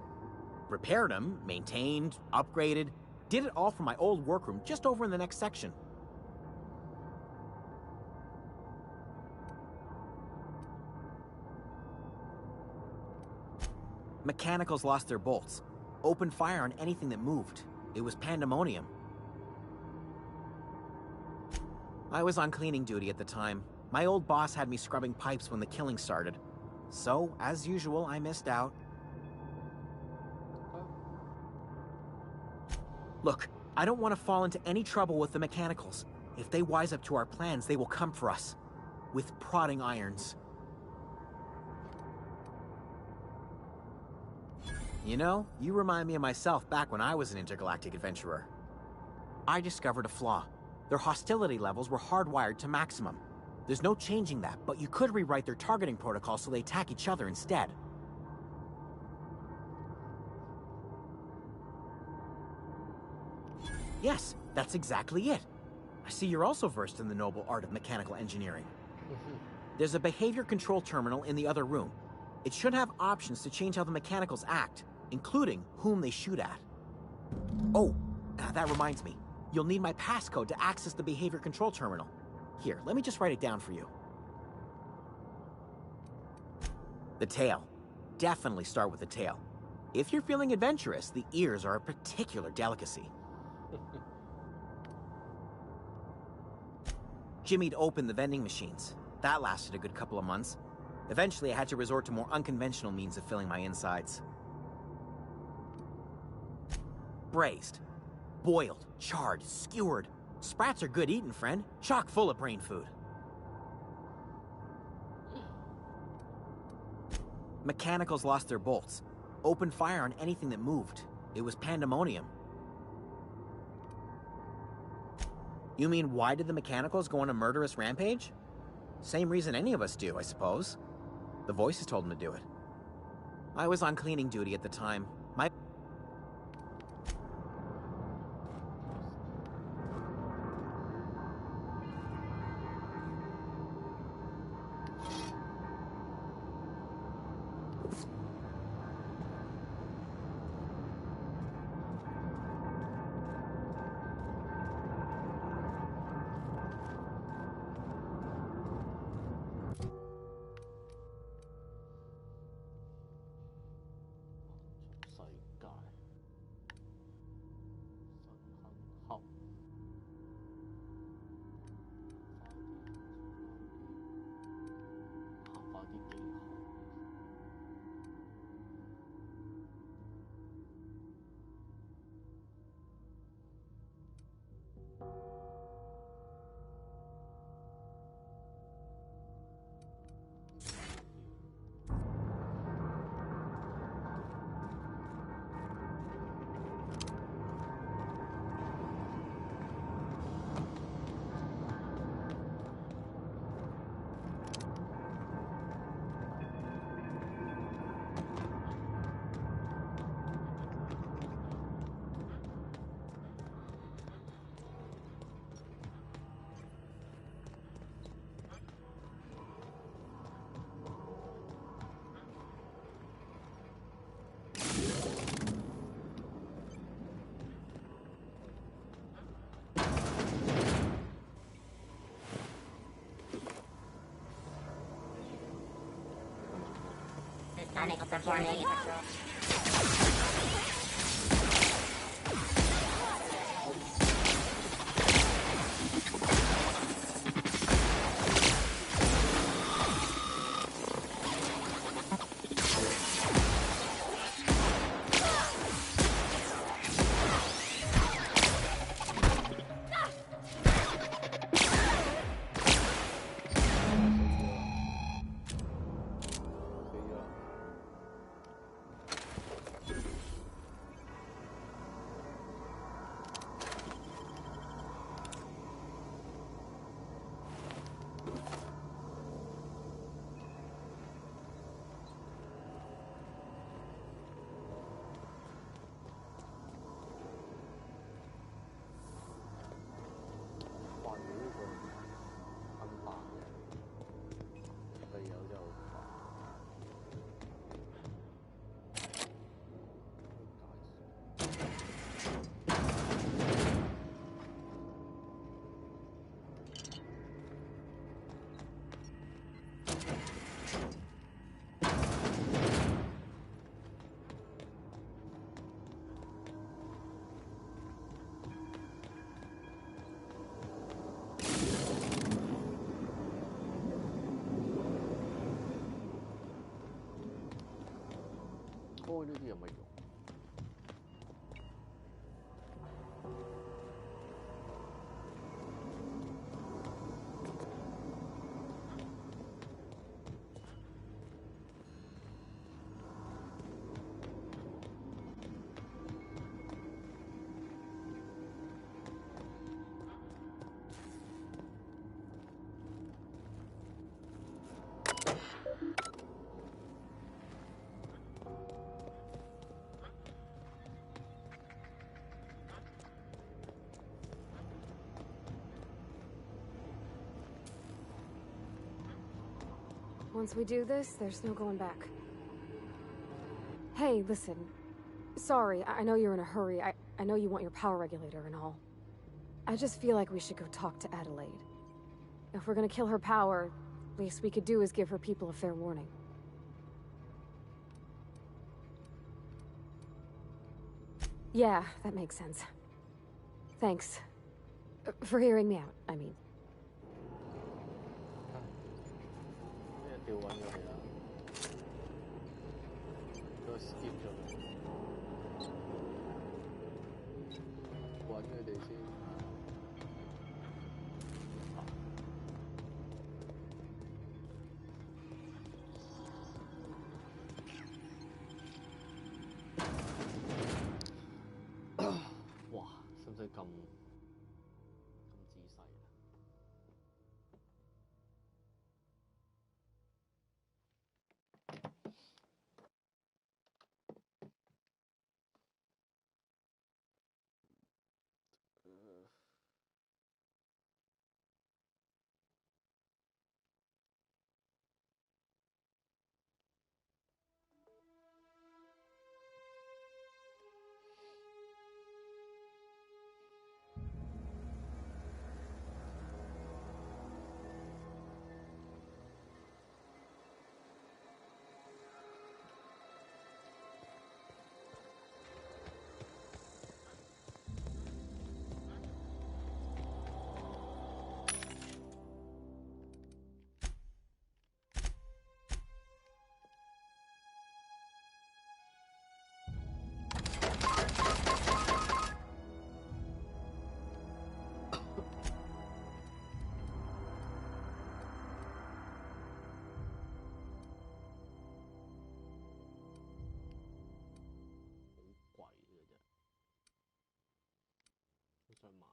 repaired them, maintained, upgraded, did it all from my old workroom just over in the next section. Mechanicals lost their bolts. Opened fire on anything that moved. It was pandemonium. I was on cleaning duty at the time. My old boss had me scrubbing pipes when the killing started. So, as usual, I missed out. Look, I don't want to fall into any trouble with the Mechanicals. If they wise up to our plans, they will come for us. With prodding irons. You know, you remind me of myself back when I was an intergalactic adventurer. I discovered a flaw. Their hostility levels were hardwired to maximum. There's no changing that, but you could rewrite their targeting protocol so they attack each other instead. Yes, that's exactly it. I see you're also versed in the noble art of mechanical engineering. There's a behavior control terminal in the other room. It should have options to change how the Mechanicals act, including whom they shoot at. Oh, that reminds me. You'll need my passcode to access the behavior control terminal. Here, let me just write it down for you. The tail. Definitely start with the tail. If you're feeling adventurous, the ears are a particular delicacy. Jimmy'd opened the vending machines. That lasted a good couple of months. Eventually, I had to resort to more unconventional means of filling my insides. Braised. Boiled, charred, skewered. Sprats are good eating, friend. Chock full of brain food. Mechanicals lost their bolts. Opened fire on anything that moved. It was pandemonium. You mean, why did the Mechanicals go on a murderous rampage? Same reason any of us do, I suppose. The voices told them to do it. I was on cleaning duty at the time. My... Sonic performing. 開呢啲有乜用？Once we do this, there's no going back. Hey, listen. Sorry, I know you're in a hurry. I know you want your power regulator and all. I just feel like we should go talk to Adelaide. If we're gonna kill her power, least we could do is give her people a fair warning. Yeah, that makes sense. Thanks. For hearing me out, I mean. 一定要揾佢哋啦，都 skip 咗佢，揾佢哋先。哇！使唔使咁仔細啊？想買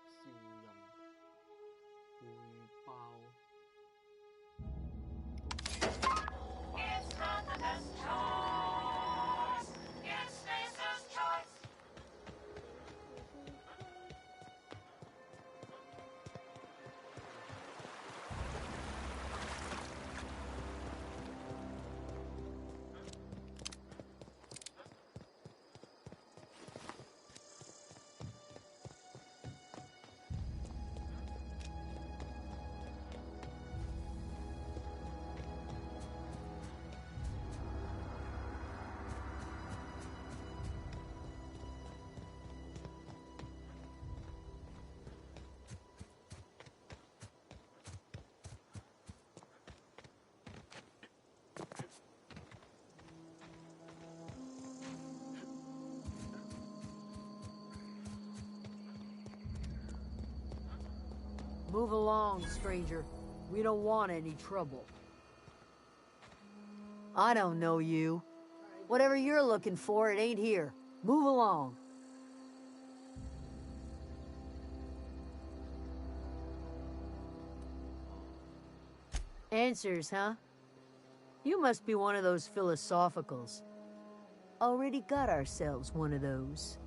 消音會爆。It's not the best choice. It's Lisa's choice. Move along, stranger. We don't want any trouble. I don't know you. Whatever you're looking for, it ain't here. Move along. Answers, huh? You must be one of those philosophicals. Already got ourselves one of those.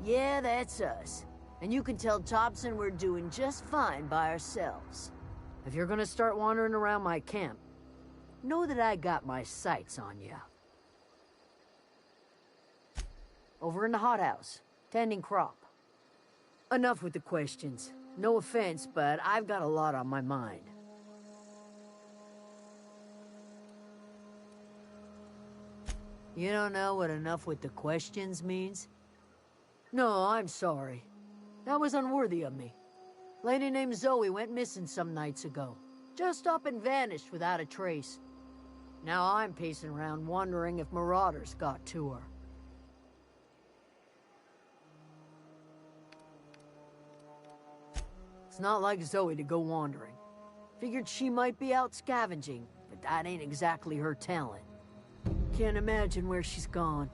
Yeah, that's us. And you can tell Thompson we're doing just fine by ourselves. If you're gonna start wandering around my camp, know that I got my sights on you. Over in the hothouse, tending crop. Enough with the questions. No offense, but I've got a lot on my mind. You don't know what enough with the questions means? No, I'm sorry. That was unworthy of me. Lady named Zoe went missing some nights ago. Just up and vanished without a trace. Now I'm pacing around wondering if marauders got to her. It's not like Zoe to go wandering. Figured she might be out scavenging, but that ain't exactly her talent. Can't imagine where she's gone.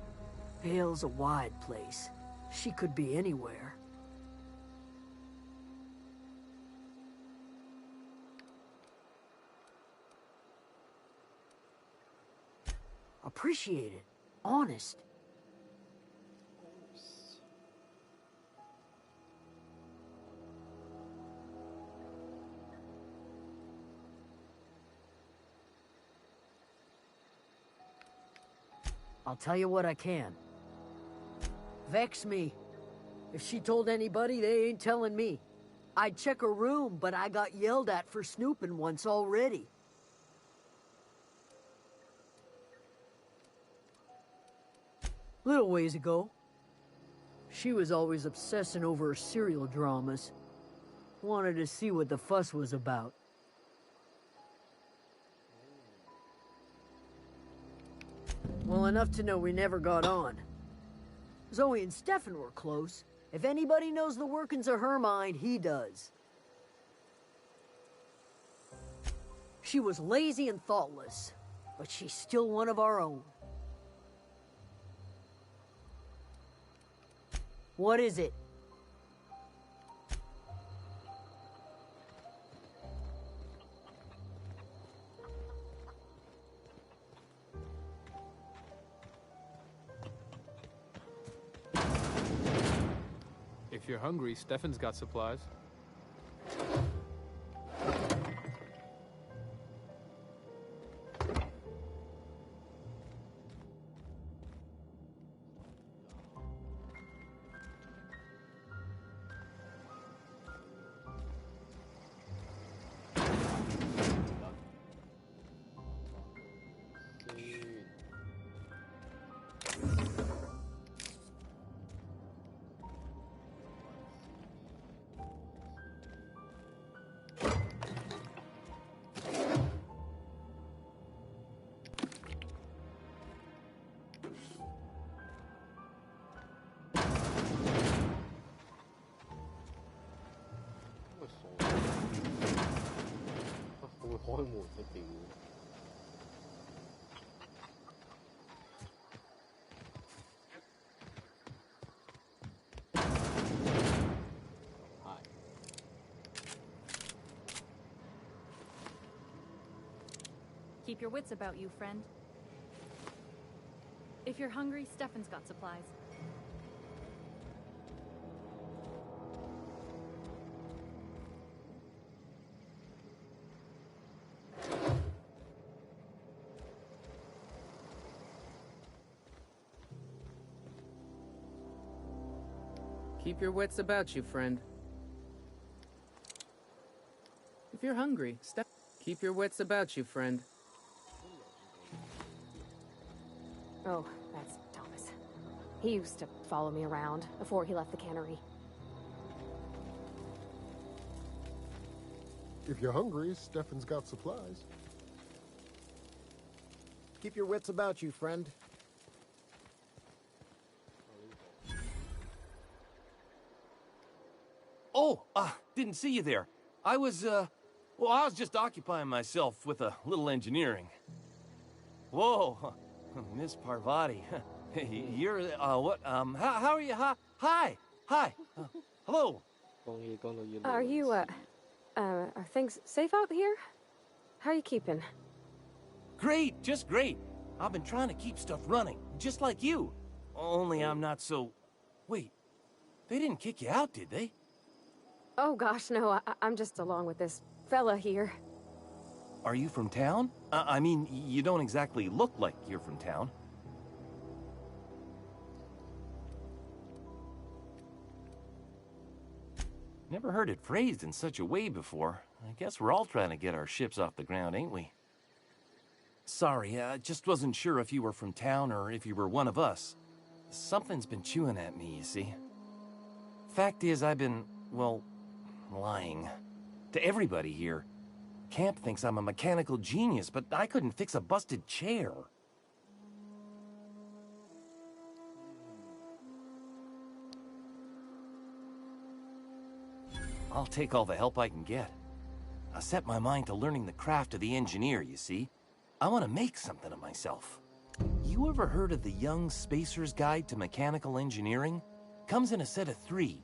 Vale's a wide place. She could be anywhere. Appreciate it. Honest. I'll tell you what I can. Vex me. If she told anybody, they ain't telling me. I'd check her room, but I got yelled at for snooping once already. Little ways ago, she was always obsessing over her serial dramas. Wanted to see what the fuss was about. Well, enough to know we never got on. Zoe and Stefan were close. If anybody knows the workings of her mind, he does. She was lazy and thoughtless, but she's still one of our own. What is it? If you're hungry, Stefan's got supplies. Keep your wits about you, friend. If you're hungry, Stefan's got supplies. Keep your wits about you, friend. If you're hungry, keep your wits about you, friend. Oh, that's Thomas. He used to follow me around before he left the cannery. If you're hungry, Stefan's got supplies. Keep your wits about you, friend. Oh, didn't see you there. I was just occupying myself with a little engineering. Whoa, Miss Parvati. You're, what, how are you? Hi. Hello. Are you, are things safe out here? How are you keeping? Great, just great. I've been trying to keep stuff running, just like you. Only I'm not so... Wait, they didn't kick you out, did they? Oh gosh, no, I'm just along with this fella here. Are you from town? I mean, you don't exactly look like you're from town. Never heard it phrased in such a way before. I guess we're all trying to get our ships off the ground, ain't we? Sorry, I just wasn't sure if you were from town or if you were one of us. Something's been chewing at me, you see. Fact is, I've been, well, lying. To everybody here. Camp thinks I'm a mechanical genius, but I couldn't fix a busted chair. I'll take all the help I can get. I set my mind to learning the craft of the engineer, you see. I want to make something of myself. You ever heard of the Young Spacer's Guide to Mechanical Engineering? Comes in a set of 3.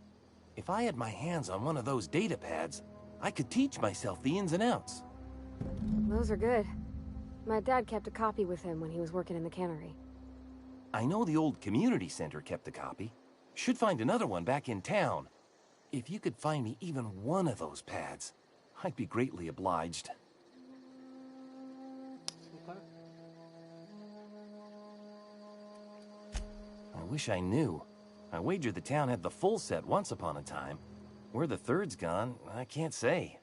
If I had my hands on one of those data pads, I could teach myself the ins and outs. Those are good. My dad kept a copy with him when he was working in the cannery. I know the old community center kept a copy. Should find another one back in town. If you could find me even one of those pads, I'd be greatly obliged. I wish I knew. I wager the town had the full set once upon a time. Where the third's gone, I can't say.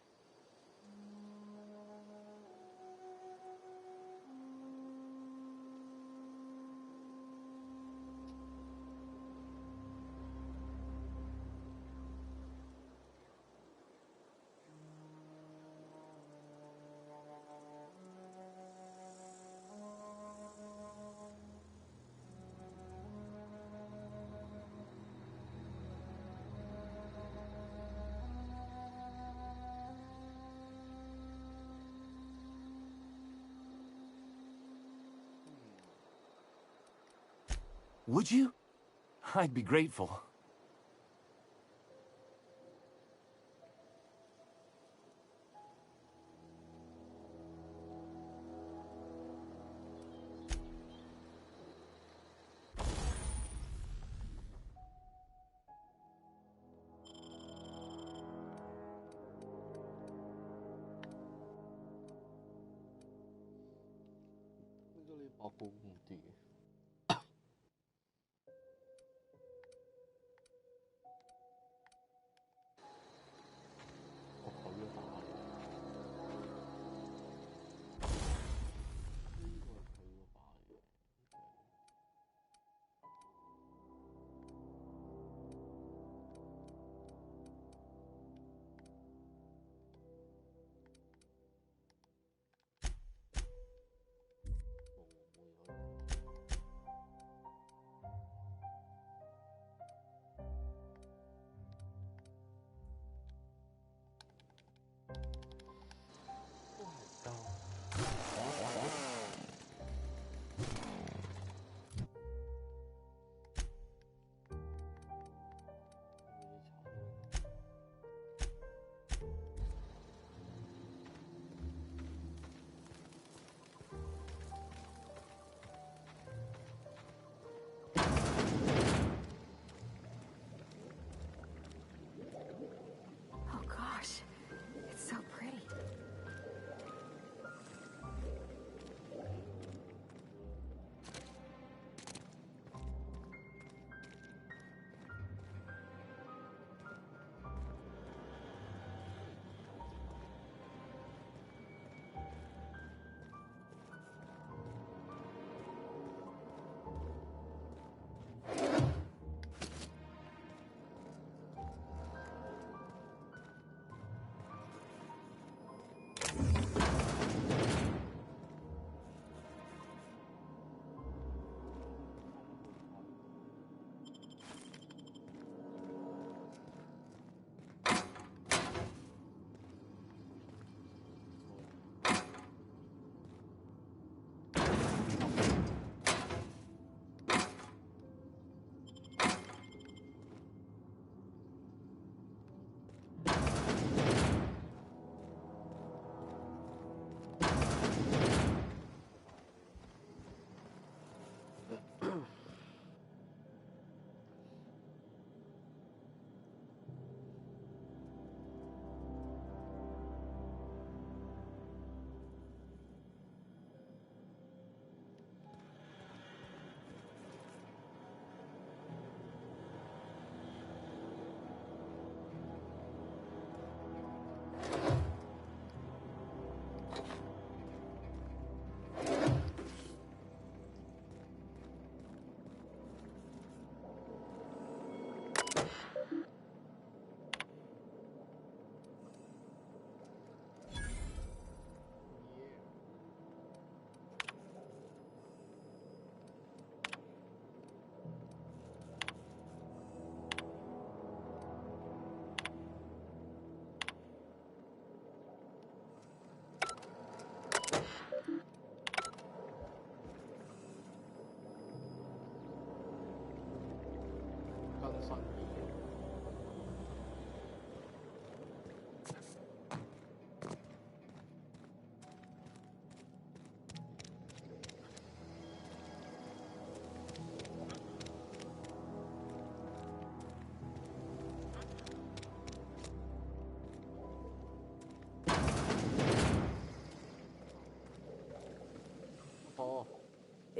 Would you? I'd be grateful.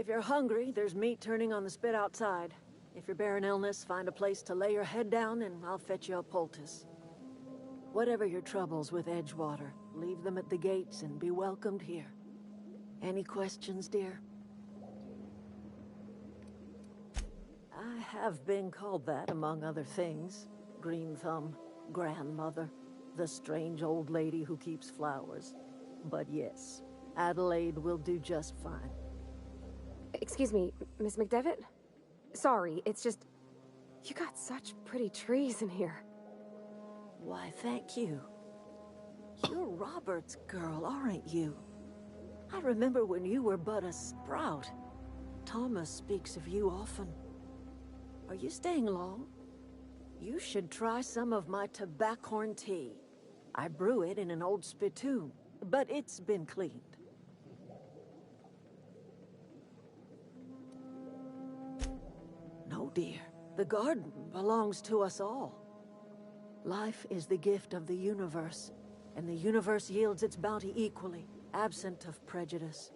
If you're hungry, there's meat turning on the spit outside. If you're bearing illness, find a place to lay your head down and I'll fetch you a poultice. Whatever your troubles with Edgewater, leave them at the gates and be welcomed here. Any questions, dear? I have been called that, among other things. Green Thumb, grandmother, the strange old lady who keeps flowers. But yes, Adelaide will do just fine. Excuse me, Miss McDevitt? Sorry, it's just... You got such pretty trees in here. Why, thank you. You're Robert's girl, aren't you? I remember when you were but a sprout. Thomas speaks of you often. Are you staying long? You should try some of my tobaccorn tea. I brew it in an old spittoon, but it's been cleaned. No, dear. The garden belongs to us all. Life is the gift of the universe, and the universe yields its bounty equally, absent of prejudice.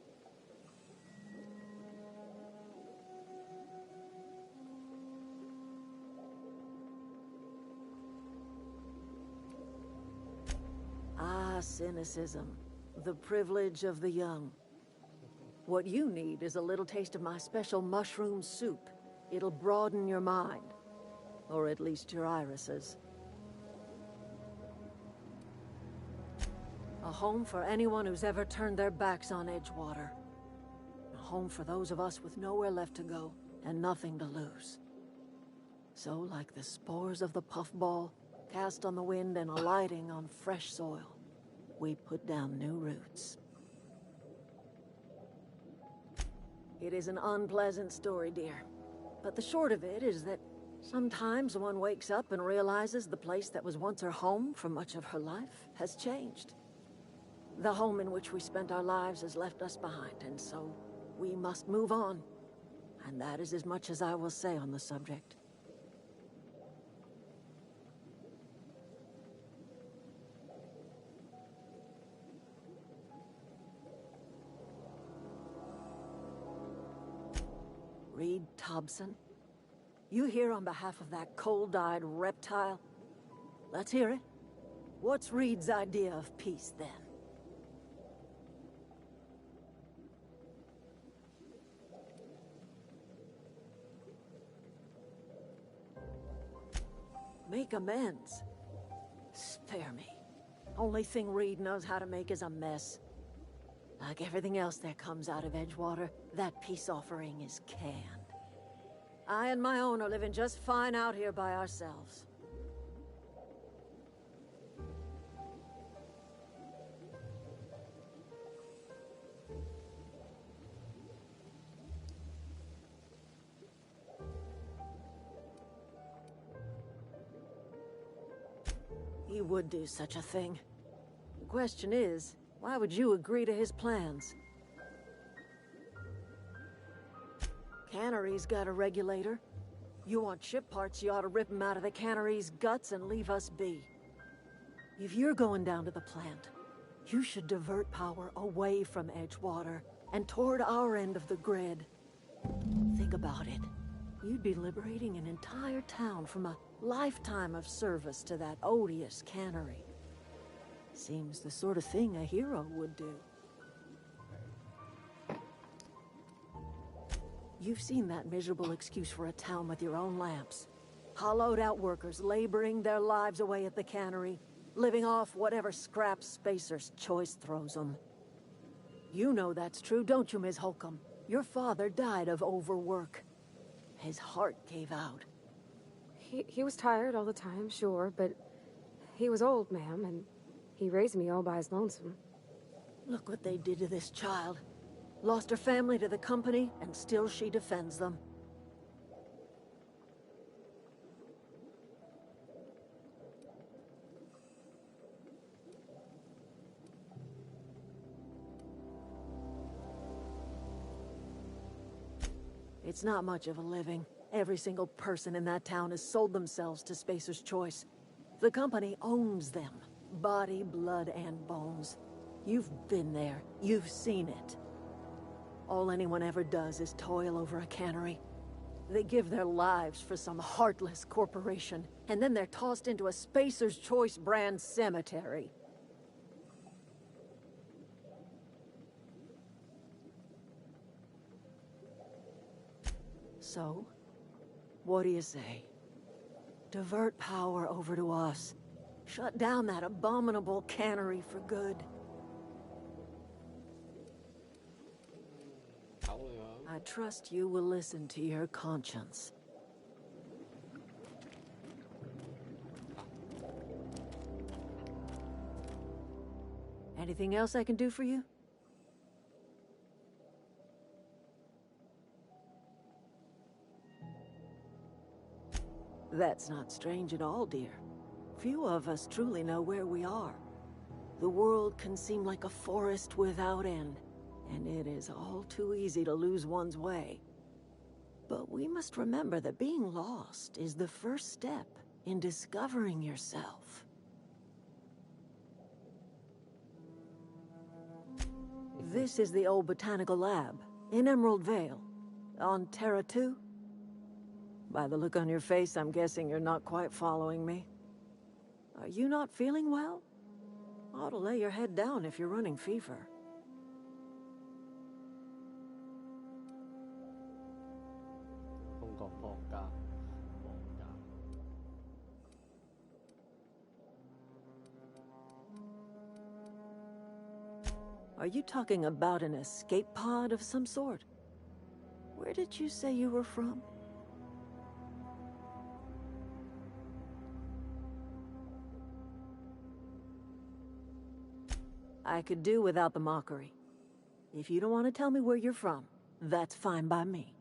Ah, cynicism. The privilege of the young. What you need is a little taste of my special mushroom soup. It'll broaden your mind. Or at least your irises. A home for anyone who's ever turned their backs on Edgewater. A home for those of us with nowhere left to go and nothing to lose. So, like the spores of the puffball, cast on the wind and alighting on fresh soil, we put down new roots. It is an unpleasant story, dear. But the short of it is that sometimes one wakes up and realizes the place that was once her home for much of her life has changed. The home in which we spent our lives has left us behind, and so we must move on. And that is as much as I will say on the subject. Reed Thompson? You here on behalf of that cold-eyed reptile? Let's hear it. What's Reed's idea of peace, then? Make amends. Spare me. Only thing Reed knows how to make is a mess. Like everything else that comes out of Edgewater, that peace offering is canned. I and my own are living just fine out here by ourselves. He would do such a thing. The question is, why would you agree to his plans? Cannery's got a regulator. You want ship parts, you ought to rip them out of the cannery's guts and leave us be. If you're going down to the plant, you should divert power away from Edgewater and toward our end of the grid. Think about it. You'd be liberating an entire town from a lifetime of service to that odious cannery. Seems the sort of thing a hero would do. You've seen that miserable excuse for a town with your own lamps. Hollowed out workers laboring their lives away at the cannery, living off whatever scraps Spacer's Choice throws them. You know that's true, don't you, Ms. Holcomb? Your father died of overwork. His heart gave out. He was tired all the time, sure, but he was old, ma'am, and he raised me all by his lonesome. Look what they did to this child. Lost her family to the company, and still she defends them. It's not much of a living. Every single person in that town has sold themselves to Spacer's Choice. The company owns them. Body, blood, and bones. You've been there. You've seen it. All anyone ever does is toil over a cannery. They give their lives for some heartless corporation, and then they're tossed into a Spacer's Choice brand cemetery. So, what do you say? Divert power over to us. Shut down that abominable cannery for good. I trust you will listen to your conscience. Anything else I can do for you? That's not strange at all, dear. Few of us truly know where we are. The world can seem like a forest without end, and it is all too easy to lose one's way. But we must remember that being lost is the first step in discovering yourself. This is the old botanical lab in Emerald Vale, on Terra 2. By the look on your face, I'm guessing you're not quite following me. Are you not feeling well? Ought to lay your head down if you're running fever. Are you talking about an escape pod of some sort? Where did you say you were from? I could do without the mockery. If you don't want to tell me where you're from, that's fine by me.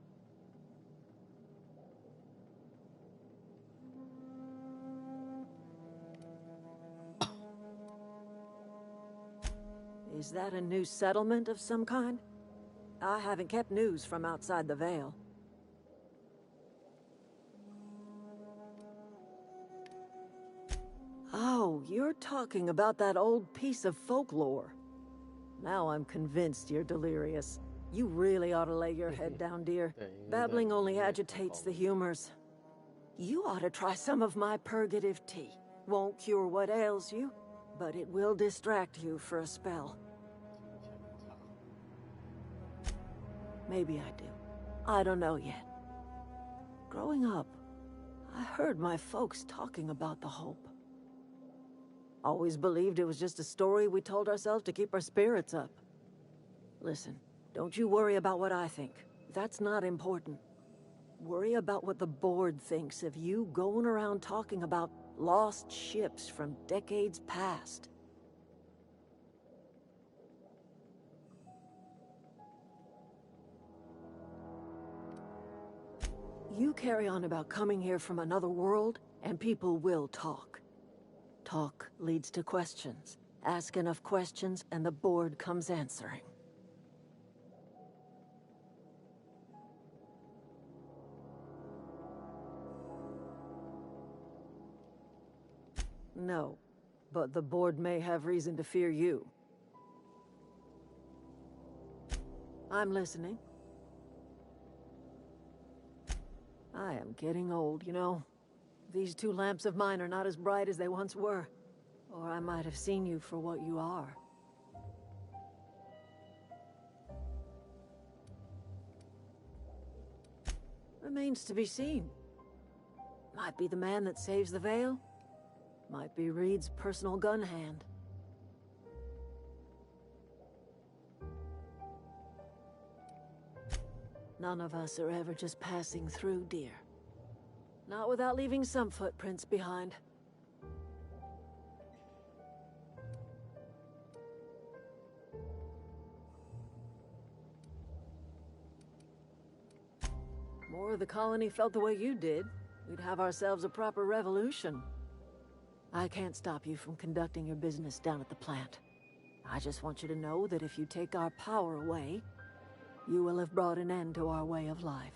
Is that a new settlement of some kind? I haven't kept news from outside the Vale. Oh, you're talking about that old piece of folklore. Now I'm convinced you're delirious. You really ought to lay your head down, dear. Babbling only agitates the humors. You ought to try some of my purgative tea. Won't cure what ails you, but it will distract you for a spell. Maybe I do. I don't know yet. Growing up, I heard my folks talking about the Hope. Always believed it was just a story we told ourselves to keep our spirits up. Listen, don't you worry about what I think. That's not important. Worry about what the board thinks of you going around talking about lost ships from decades past. You carry on about coming here from another world, and people will talk. Talk leads to questions. Ask enough questions, and the board comes answering. No, but the board may have reason to fear you. I'm listening. I am getting old, you know. These two lamps of mine are not as bright as they once were. Or I might have seen you for what you are. Remains to be seen. Might be the man that saves the Vale. Might be Reed's personal gun hand. None of us are ever just passing through, dear. Not without leaving some footprints behind. More of the colony felt the way you did, we'd have ourselves a proper revolution. I can't stop you from conducting your business down at the plant. I just want you to know that if you take our power away, you will have brought an end to our way of life.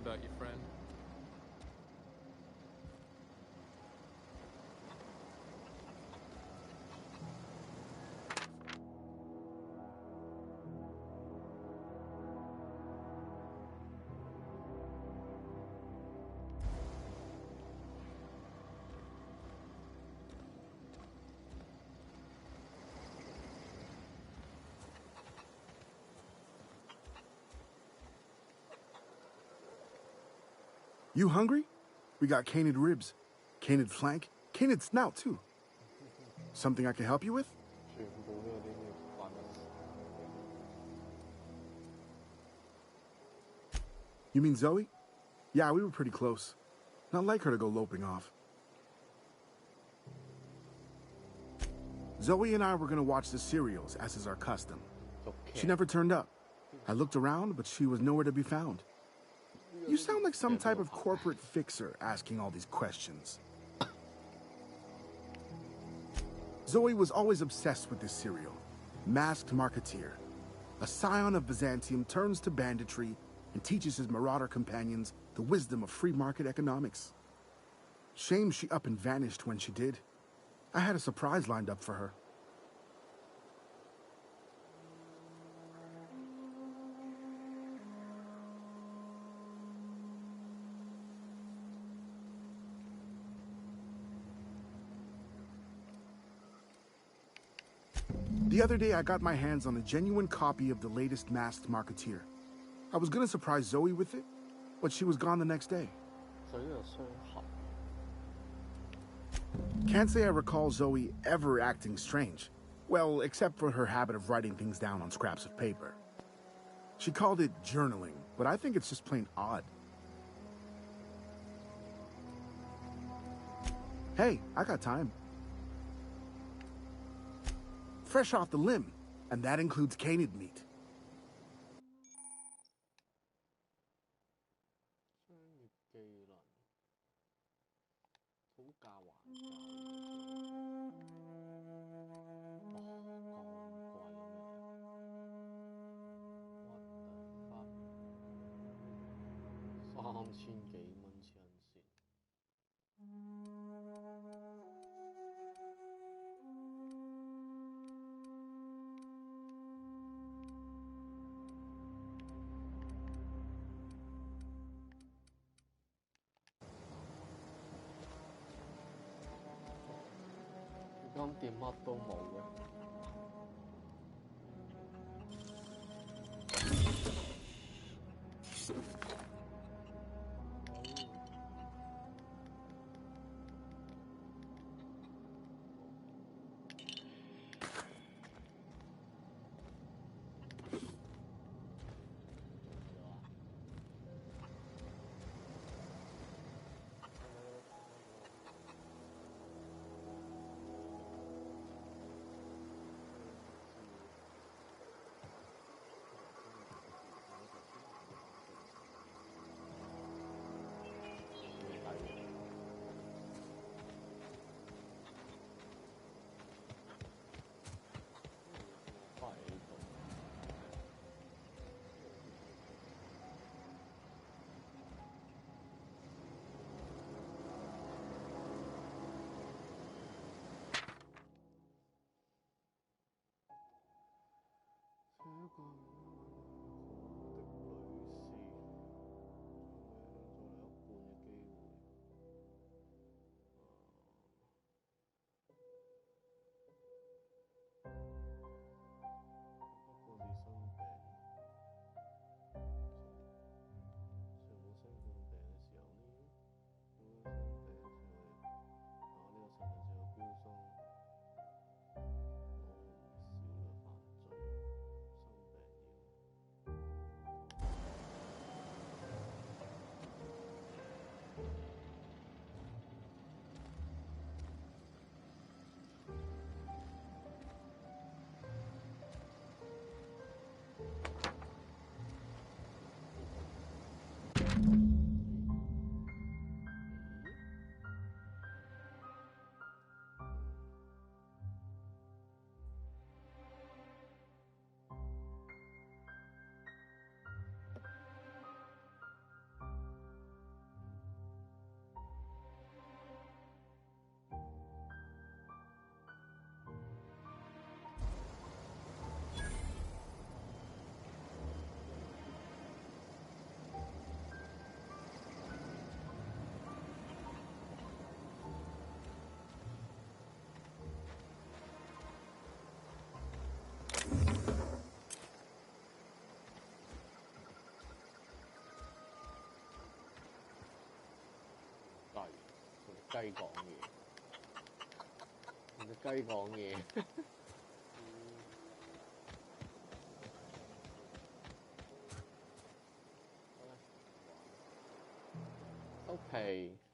about you, friend. You hungry? We got canid ribs, canid flank, canid snout too. Something I can help you with? You mean Zoe? Yeah, we were pretty close. Not like her to go loping off. Zoe and I were gonna watch the serials, as is our custom. She never turned up. I looked around, but she was nowhere to be found. You sound like some type of corporate fixer asking all these questions. Zoe was always obsessed with this serial. Masked Marketeer. A scion of Byzantium turns to banditry and teaches his marauder companions the wisdom of free market economics. Shame she up and vanished when she did. I had a surprise lined up for her. The other day, I got my hands on a genuine copy of the latest Masked Marketeer. I was gonna surprise Zoe with it, but she was gone the next day. Can't say I recall Zoe ever acting strange. Well, except for her habit of writing things down on scraps of paper. She called it journaling, but I think it's just plain odd. Hey, I got time. Fresh off the limb, and that includes canid meat. 雞講嘢，同隻雞講嘢。收皮。